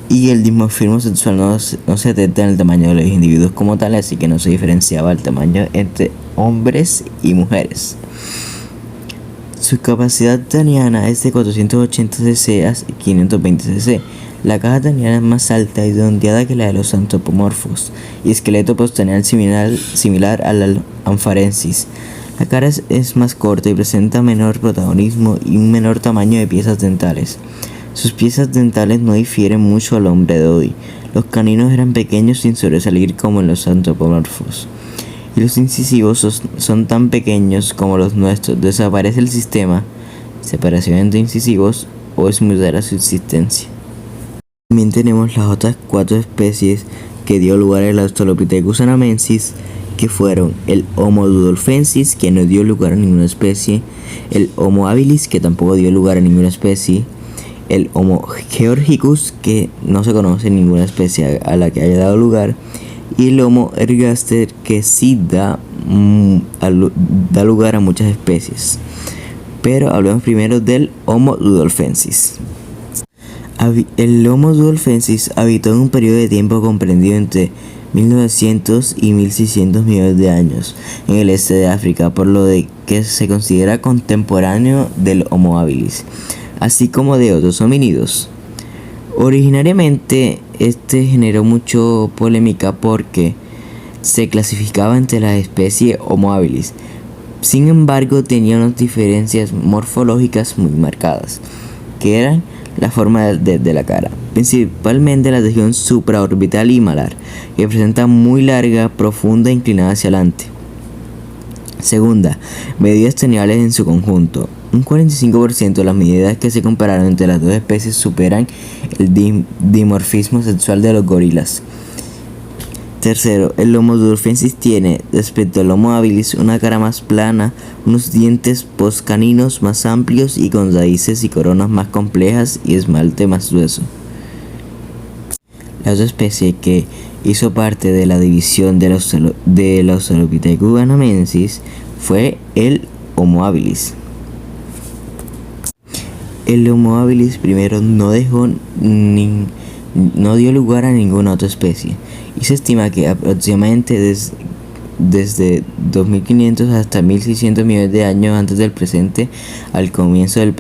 Y el dimorfismo sexual no se detecta en el tamaño de los individuos como tal, así que no se diferenciaba el tamaño entre hombres y mujeres. Su capacidad craneana es de 480 cc a 520 cc. La caja craneana es más alta y redondeada que la de los antropomorfos, y esqueleto postcraneal similar al ampharensis. La cara es más corta y presenta menor protagonismo y un menor tamaño de piezas dentales. Sus piezas dentales no difieren mucho al hombre de hoy. Los caninos eran pequeños sin sobresalir como en los antropomorfos. Y los incisivos son tan pequeños como los nuestros. Desaparece el sistema separación entre incisivos, o es muy rara su existencia. También tenemos las otras 4 especies que dio lugar al Australopithecus anamensis, que fueron el Homo rudolfensis, que no dio lugar a ninguna especie, el Homo habilis, que tampoco dio lugar a ninguna especie, el Homo georgicus, que no se conoce ninguna especie a la que haya dado lugar, y el Homo ergaster, que sí da lugar a muchas especies. Pero hablemos primero del Homo rudolfensis. El Homo rudolfensis habitó en un periodo de tiempo comprendido entre 1900 y 1600 millones de años en el este de África, por lo de que se considera contemporáneo del Homo habilis, así como de otros homínidos. Originariamente este generó mucho polémica porque se clasificaba entre la especie Homo habilis. Sin embargo, tenía unas diferencias morfológicas muy marcadas, que eran la forma de la cara, principalmente la región supraorbital y malar, que presenta muy larga, profunda e inclinada hacia adelante. Segunda, medidas tendibles en su conjunto. Un 45% de las medidas que se compararon entre las dos especies superan el dimorfismo sexual de los gorilas. Tercero, el Homo durfensis tiene, respecto al Homo habilis, una cara más plana, unos dientes postcaninos más amplios y con raíces y coronas más complejas y esmalte más grueso. La otra especie que hizo parte de la división de los Australopithecus anamensis fue el Homo habilis. El Homo habilis primero no dio lugar a ninguna otra especie, y se estima que aproximadamente desde 2500 hasta 1600 millones de años antes del presente, al comienzo del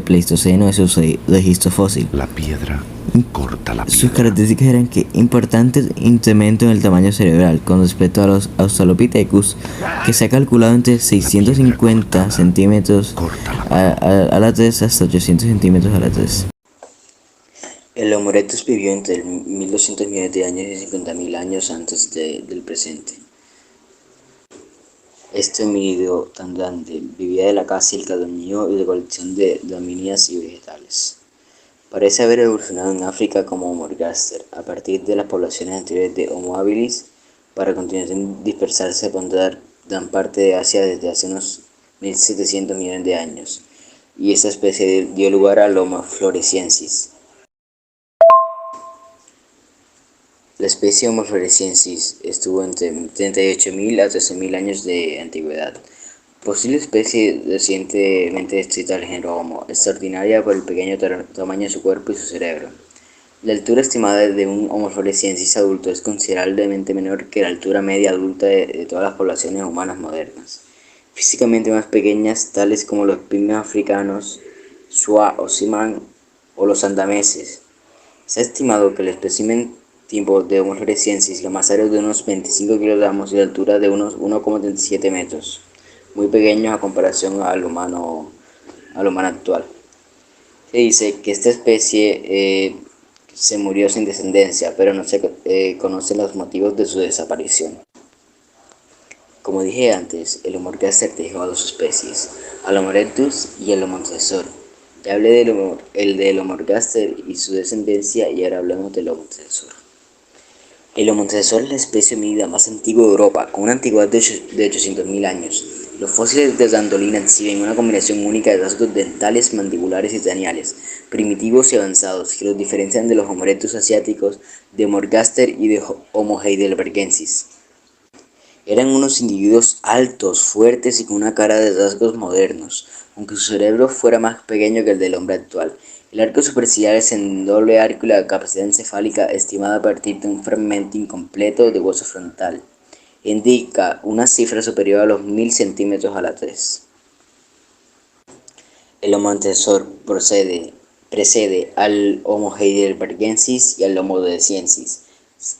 Pleistoceno, es su registro fósil. La piedra corta la piedra. Sus características eran que importantes incrementos en el tamaño cerebral con respecto a los Australopithecus, que se ha calculado entre 650 centímetros a la 3 hasta 800 centímetros a la 3. El Homo erectus vivió entre 1200 millones de años y 50.000 años antes del presente. Este homínido tan grande vivía de la caza y el carroñero y recolección de gramíneas y vegetales. Parece haber evolucionado en África como Homo ergaster, a partir de las poblaciones anteriores de Homo habilis, para a continuación dispersarse por gran parte de Asia desde hace unos 1700 millones de años, y esta especie dio lugar al Homo floresiensis. La especie Homo floresiensis estuvo entre 38.000 a 13.000 años de antigüedad. Posible especie recientemente descrita al género Homo, extraordinaria por el pequeño tamaño de su cuerpo y su cerebro. La altura estimada de un Homo floresiensis adulto es considerablemente menor que la altura media adulta de todas las poblaciones humanas modernas. Físicamente más pequeñas, tales como los pigmeos africanos, Shua o Simán o los andameses. Se ha estimado que el espécimen tipo de Homo floresiensis, la masa era de unos 25 kilogramos y la altura de unos 1,37 metros, muy pequeños a comparación al humano actual. Se dice que esta especie se murió sin descendencia, pero no se conocen los motivos de su desaparición. Como dije antes, el Homo ergaster dejó a dos especies, al Homo erectus y el Homo antecesor. Ya hablé del Homo ergaster y su descendencia, y ahora hablemos del Homo antecesor. El Homo antecesor es la especie hominida más antigua de Europa, con una antigüedad de 800.000 años. Los fósiles de Dandolina exhiben una combinación única de rasgos dentales, mandibulares y craneales, primitivos y avanzados, que los diferencian de los Homo erectus asiáticos, de Homo ergaster y de Homo heidelbergensis. Eran unos individuos altos, fuertes y con una cara de rasgos modernos, aunque su cerebro fuera más pequeño que el del hombre actual. El arco superciliar es en doble arco y la capacidad encefálica, estimada a partir de un fragmento incompleto de hueso frontal, indica una cifra superior a los 1000 centímetros a la 3. El Homo antecesor precede al Homo heidelbergensis y al Homo rhodesiensis,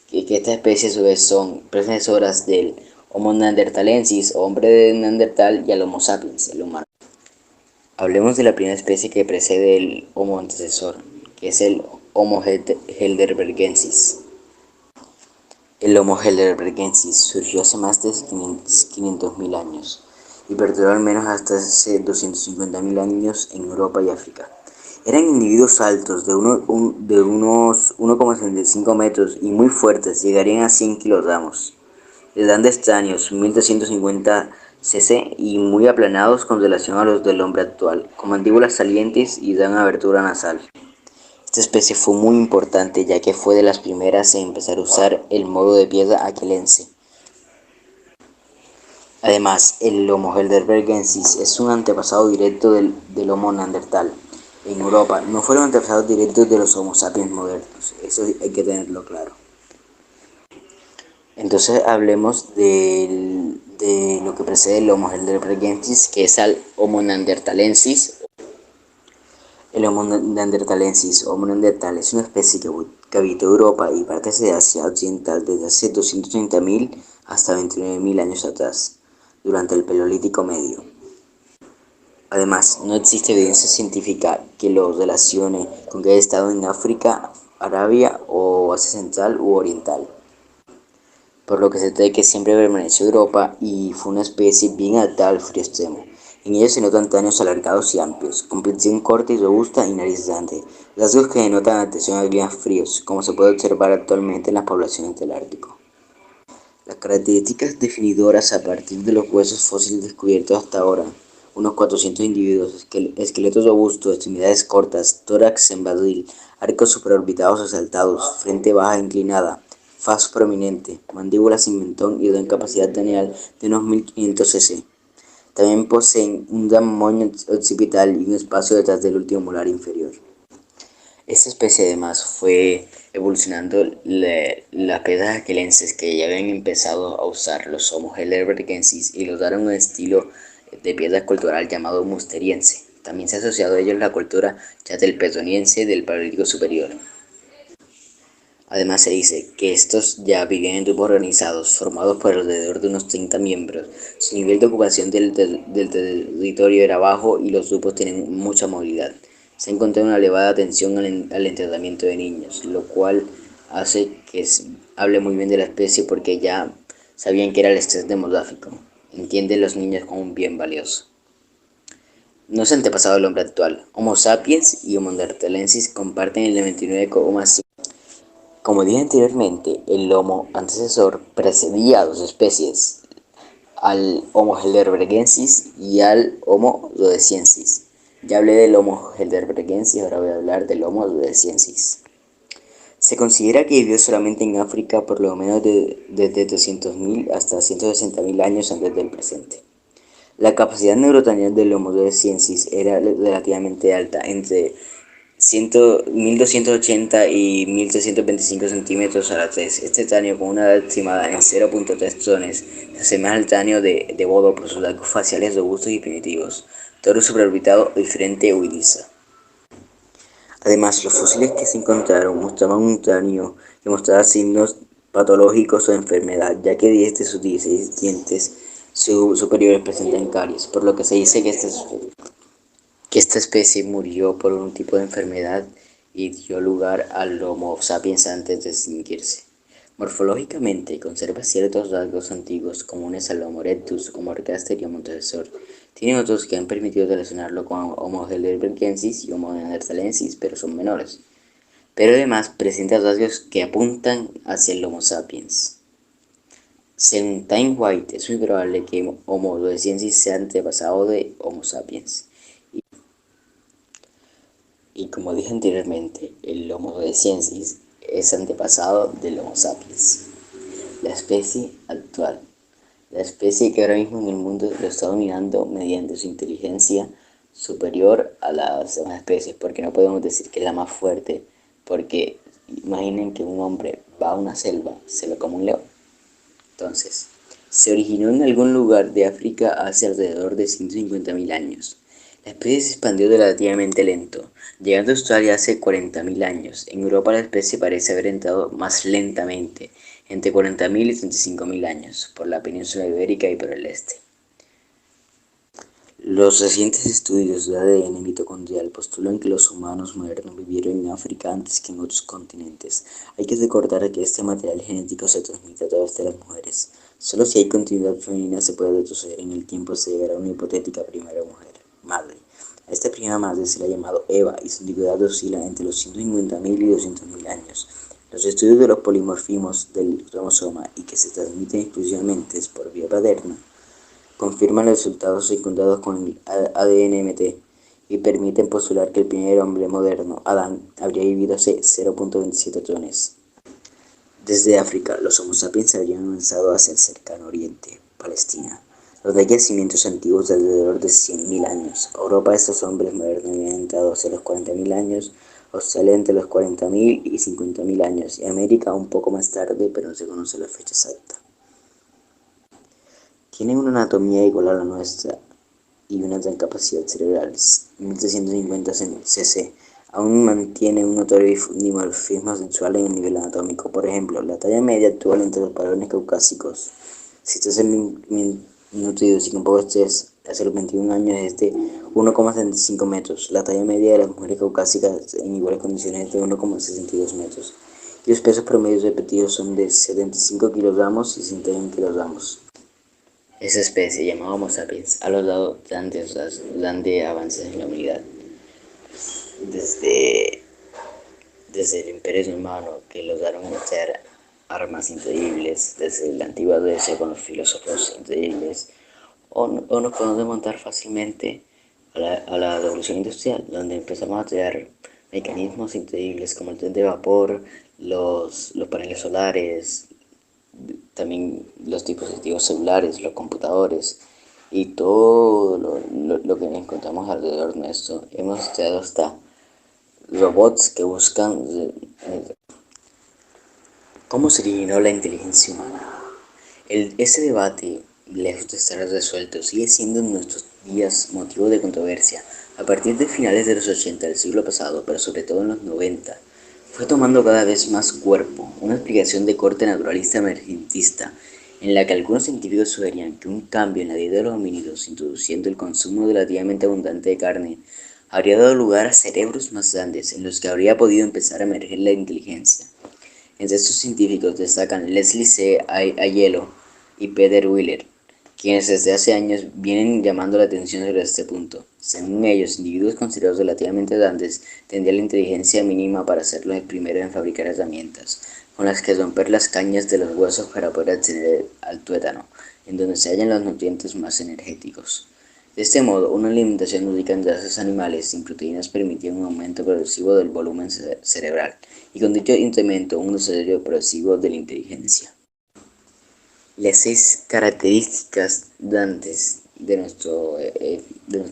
que esta especie a su vez son predecesoras del Homo neanderthalensis, hombre de Neandertal, y al Homo sapiens, el humano. Hablemos de la primera especie que precede el Homo antecesor, que es el Homo heidelbergensis. El Homo heidelbergensis surgió hace más de 500.000 años y perduró al menos hasta hace 250.000 años en Europa y África. Eran individuos altos de unos 1,75 metros y muy fuertes, llegarían a 100 kilogramos. De grandes cráneos, 1250 cc, y muy aplanados con relación a los del hombre actual, con mandíbulas salientes y gran abertura nasal. Esta especie fue muy importante ya que fue de las primeras en empezar a usar el modo de piedra aquelense. Además, el Homo heidelbergensis es un antepasado directo del Homo neandertal. En Europa no fueron antepasados directos de los Homo sapiens modernos, eso hay que tenerlo claro. Entonces hablemos de lo que precede el Homo heidelbergensis, que es al Homo neanderthalensis. El Homo neanderthalensis, Homo neandertal, es una especie que habitó Europa y partes de Asia Occidental desde hace 230.000 hasta 29.000 años atrás, durante el Paleolítico Medio. Además, no existe evidencia científica que lo relacione con que haya estado en África, Arabia o Asia Central u Oriental. por lo que se cree que siempre permaneció en Europa y fue una especie bien adaptada al frío extremo. En ellos se notan tallos alargados y amplios, con piel corta y robusta y nariz grande, rasgos que denotan adaptación a climas fríos, como se puede observar actualmente en las poblaciones del Ártico. Las características definidoras a partir de los huesos fósiles descubiertos hasta ahora, unos 400 individuos, esqueletos robustos, extremidades cortas, tórax en barril, arcos supraorbitados resaltados, frente baja inclinada, faz prominente, mandíbula sin mentón y gran capacidad craneal de unos 1500 cc. También poseen un gran moño occipital y un espacio detrás del último molar inferior. Esta especie además fue evolucionando las piedras aquelenses que ya habían empezado a usar los Homo heidelbergensis y los daron un estilo de piedra cultural llamado musteriense. También se ha asociado a ellos la cultura chatelperroniense del Paleolítico Superior. Además se dice que estos ya vivían en grupos organizados, formados por alrededor de unos 30 miembros. Su nivel de ocupación del territorio era bajo y los grupos tienen mucha movilidad. Se ha encontrado una elevada atención al entrenamiento de niños, lo cual hace que se hable muy bien de la especie porque ya sabían que era el estrés demográfico. Entienden los niños como un bien valioso. No es antepasado del hombre actual. Homo sapiens y Homo neanderthalensis comparten el 99,5%. Como dije anteriormente, el Homo antecesor precedía a dos especies, al Homo heidelbergensis y al Homo rhodesiensis. Ya hablé del Homo heidelbergensis, ahora voy a hablar del Homo rhodesiensis. Se considera que vivió solamente en África por lo menos desde 300.000 hasta 160.000 años antes del presente. La capacidad neurocranial del Homo rhodesiensis era relativamente alta, entre 1280 y 1325 centímetros a la 3. Este cráneo, con una edad estimada en 0.3 tones, se asemeja al cráneo de Bodo por sus rasgos faciales robustos y primitivos, tórax supraorbitado y frente huidiza. Además, los fósiles que se encontraron mostraban un cráneo que mostraba signos patológicos o de enfermedad, ya que 10 de sus 16 dientes superiores presentan caries, por lo que se dice que esta especie murió por un tipo de enfermedad y dio lugar al Homo sapiens antes de extinguirse. Morfológicamente conserva ciertos rasgos antiguos comunes al Homo erectus, Homo ergaster y Homo antecesor. Tiene otros que han permitido relacionarlo con Homo heidelbergensis y Homo neanderthalensis, pero son menores. Pero además presenta rasgos que apuntan hacia el Homo sapiens. Según Time White, es muy probable que Homo rhodesiensis sea antepasado de Homo sapiens. Y como dije anteriormente, el Homo rhodesiensis es antepasado del Homo sapiens. La especie actual. La especie que ahora mismo en el mundo lo está dominando mediante su inteligencia superior a las demás especies, porque no podemos decir que es la más fuerte, porque imaginen que un hombre va a una selva, se lo come un león. Entonces, se originó en algún lugar de África hace alrededor de 150.000 años. La especie se expandió relativamente lento, llegando a Australia hace 40.000 años. En Europa la especie parece haber entrado más lentamente, entre 40.000 y 35.000 años, por la península ibérica y por el este. Los recientes estudios de ADN mitocondrial postulan que los humanos modernos vivieron en África antes que en otros continentes. Hay que recordar que este material genético se transmite a través de las mujeres. Solo si hay continuidad femenina se puede retroceder en el tiempo hasta llegar a una hipotética primera madre. A esta primera madre se la ha llamado Eva y su antigüedad oscila entre los 150.000 y 200.000 años. Los estudios de los polimorfismos del cromosoma y que se transmiten exclusivamente por vía paterna confirman los resultados encontrados con el ADN-MT y permiten postular que el primer hombre moderno, Adán, habría vivido hace 0.27 tones. Desde África, los Homo sapiens habrían avanzado hacia el cercano oriente, Palestina, donde hay yacimientos antiguos de alrededor de 100.000 años. Europa, estos hombres modernos habían entrado hacia los 40.000 años, Australia entre los 40.000 y 50.000 años, y América un poco más tarde, pero no se conoce la fecha exacta. Tienen una anatomía igual a la nuestra y una gran capacidad cerebral, 1350 cc. Aún mantiene un notorio dimorfismo sexual en el nivel anatómico. Por ejemplo, la talla media actual entre los varones caucásicos, si estás nutridos y con poco estrés, hace los 21 años es de 1,75 metros. La talla media de las mujeres caucásicas en iguales condiciones es de 1,62 metros. y los pesos promedios repetidos son de 75 kilogramos y 101 kilogramos. Esa especie, llamada Homo sapiens, ha logrado grandes avances en la humanidad. Desde el Imperio Romano, que lograron hacer armas increíbles, desde la antigua Grecia con los filósofos increíbles, o nos podemos remontar fácilmente a la revolución industrial, donde empezamos a crear mecanismos increíbles como el tren de vapor, los paneles solares, también los dispositivos celulares, los computadores y todo lo que encontramos alrededor nuestro. Hemos creado hasta robots que buscan cómo se originó la inteligencia humana. Ese debate, lejos de estar resuelto, sigue siendo en nuestros días motivo de controversia. A partir de finales de los 80 del siglo pasado, pero sobre todo en los 90, fue tomando cada vez más cuerpo una explicación de corte naturalista emergentista, en la que algunos científicos sugerían que un cambio en la dieta de los homínidos, introduciendo el consumo relativamente abundante de carne, habría dado lugar a cerebros más grandes, en los que habría podido empezar a emerger la inteligencia. Entre estos científicos destacan Leslie C. Aiello y Peter Wheeler, quienes desde hace años vienen llamando la atención sobre este punto. Según ellos, individuos considerados relativamente grandes tendrían la inteligencia mínima para ser los primeros en fabricar herramientas, con las que romper las cañas de los huesos para poder acceder al tuétano, en donde se hallan los nutrientes más energéticos. De este modo, una alimentación rica en grasas animales sin proteínas permitía un aumento progresivo del volumen cerebral, y con dicho incremento un desarrollo progresivo de la inteligencia. Las 6 características grandes de nuestra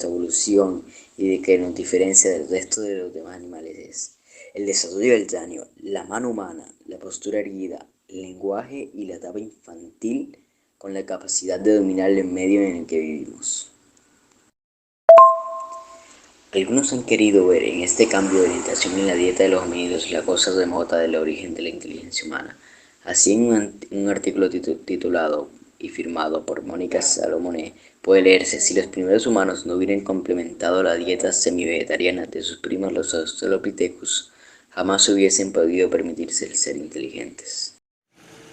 evolución y de que nos diferencia del resto de los demás animales es el desarrollo del cráneo, la mano humana, la postura erguida, el lenguaje y la etapa infantil con la capacidad de dominar el medio en el que vivimos. Algunos han querido ver en este cambio de orientación en la dieta de los homínidos la cosa remota del origen de la inteligencia humana. Así, en un artículo titulado y firmado por Mónica Salomone puede leerse: si los primeros humanos no hubieran complementado la dieta semi-vegetariana de sus primos los Australopithecus, jamás hubiesen podido permitirse el ser inteligentes.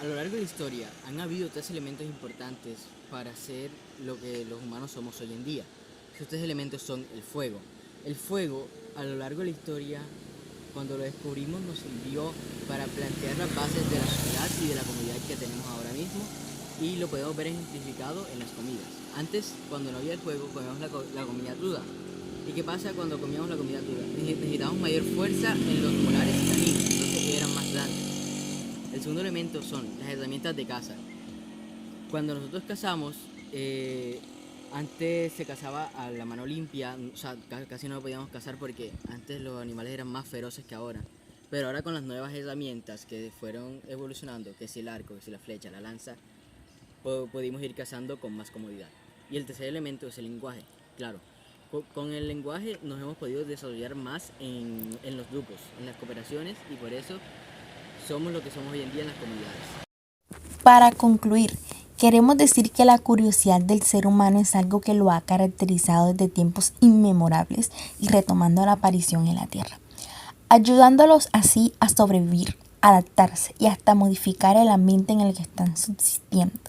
A lo largo de la historia han habido 3 elementos importantes para ser lo que los humanos somos hoy en día. Esos 3 elementos son el fuego. El fuego, a lo largo de la historia, cuando lo descubrimos, nos sirvió para plantear las bases de la sociedad y de la comunidad que tenemos ahora mismo, y lo podemos ver ejemplificado en las comidas. Antes, cuando no había el fuego, comíamos la comida cruda. ¿Y qué pasa cuando comíamos la comida cruda? Necesitamos mayor fuerza en los molares caninos, entonces eran más grandes. El segundo elemento son las herramientas de caza. Cuando nosotros cazamos, antes se cazaba a la mano limpia, o sea, casi no podíamos cazar porque antes los animales eran más feroces que ahora. Pero ahora con las nuevas herramientas que fueron evolucionando, que es el arco, que es la flecha, la lanza, pudimos ir cazando con más comodidad. Y el tercer elemento es el lenguaje. Claro, con el lenguaje nos hemos podido desarrollar más en los grupos, en las cooperaciones, y por eso somos lo que somos hoy en día en las comunidades. Para concluir, queremos decir que la curiosidad del ser humano es algo que lo ha caracterizado desde tiempos inmemorables y retomando la aparición en la Tierra, ayudándolos así a sobrevivir, adaptarse y hasta modificar el ambiente en el que están subsistiendo.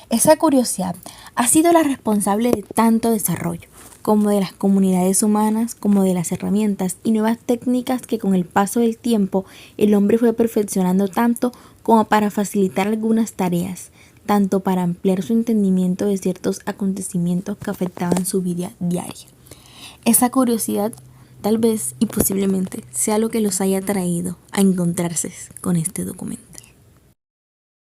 Esa curiosidad ha sido la responsable de tanto desarrollo, como de las comunidades humanas, como de las herramientas y nuevas técnicas que con el paso del tiempo el hombre fue perfeccionando tanto como para facilitar algunas tareas, tanto para ampliar su entendimiento de ciertos acontecimientos que afectaban su vida diaria. Esa curiosidad tal vez y posiblemente sea lo que los haya traído a encontrarse con este documento.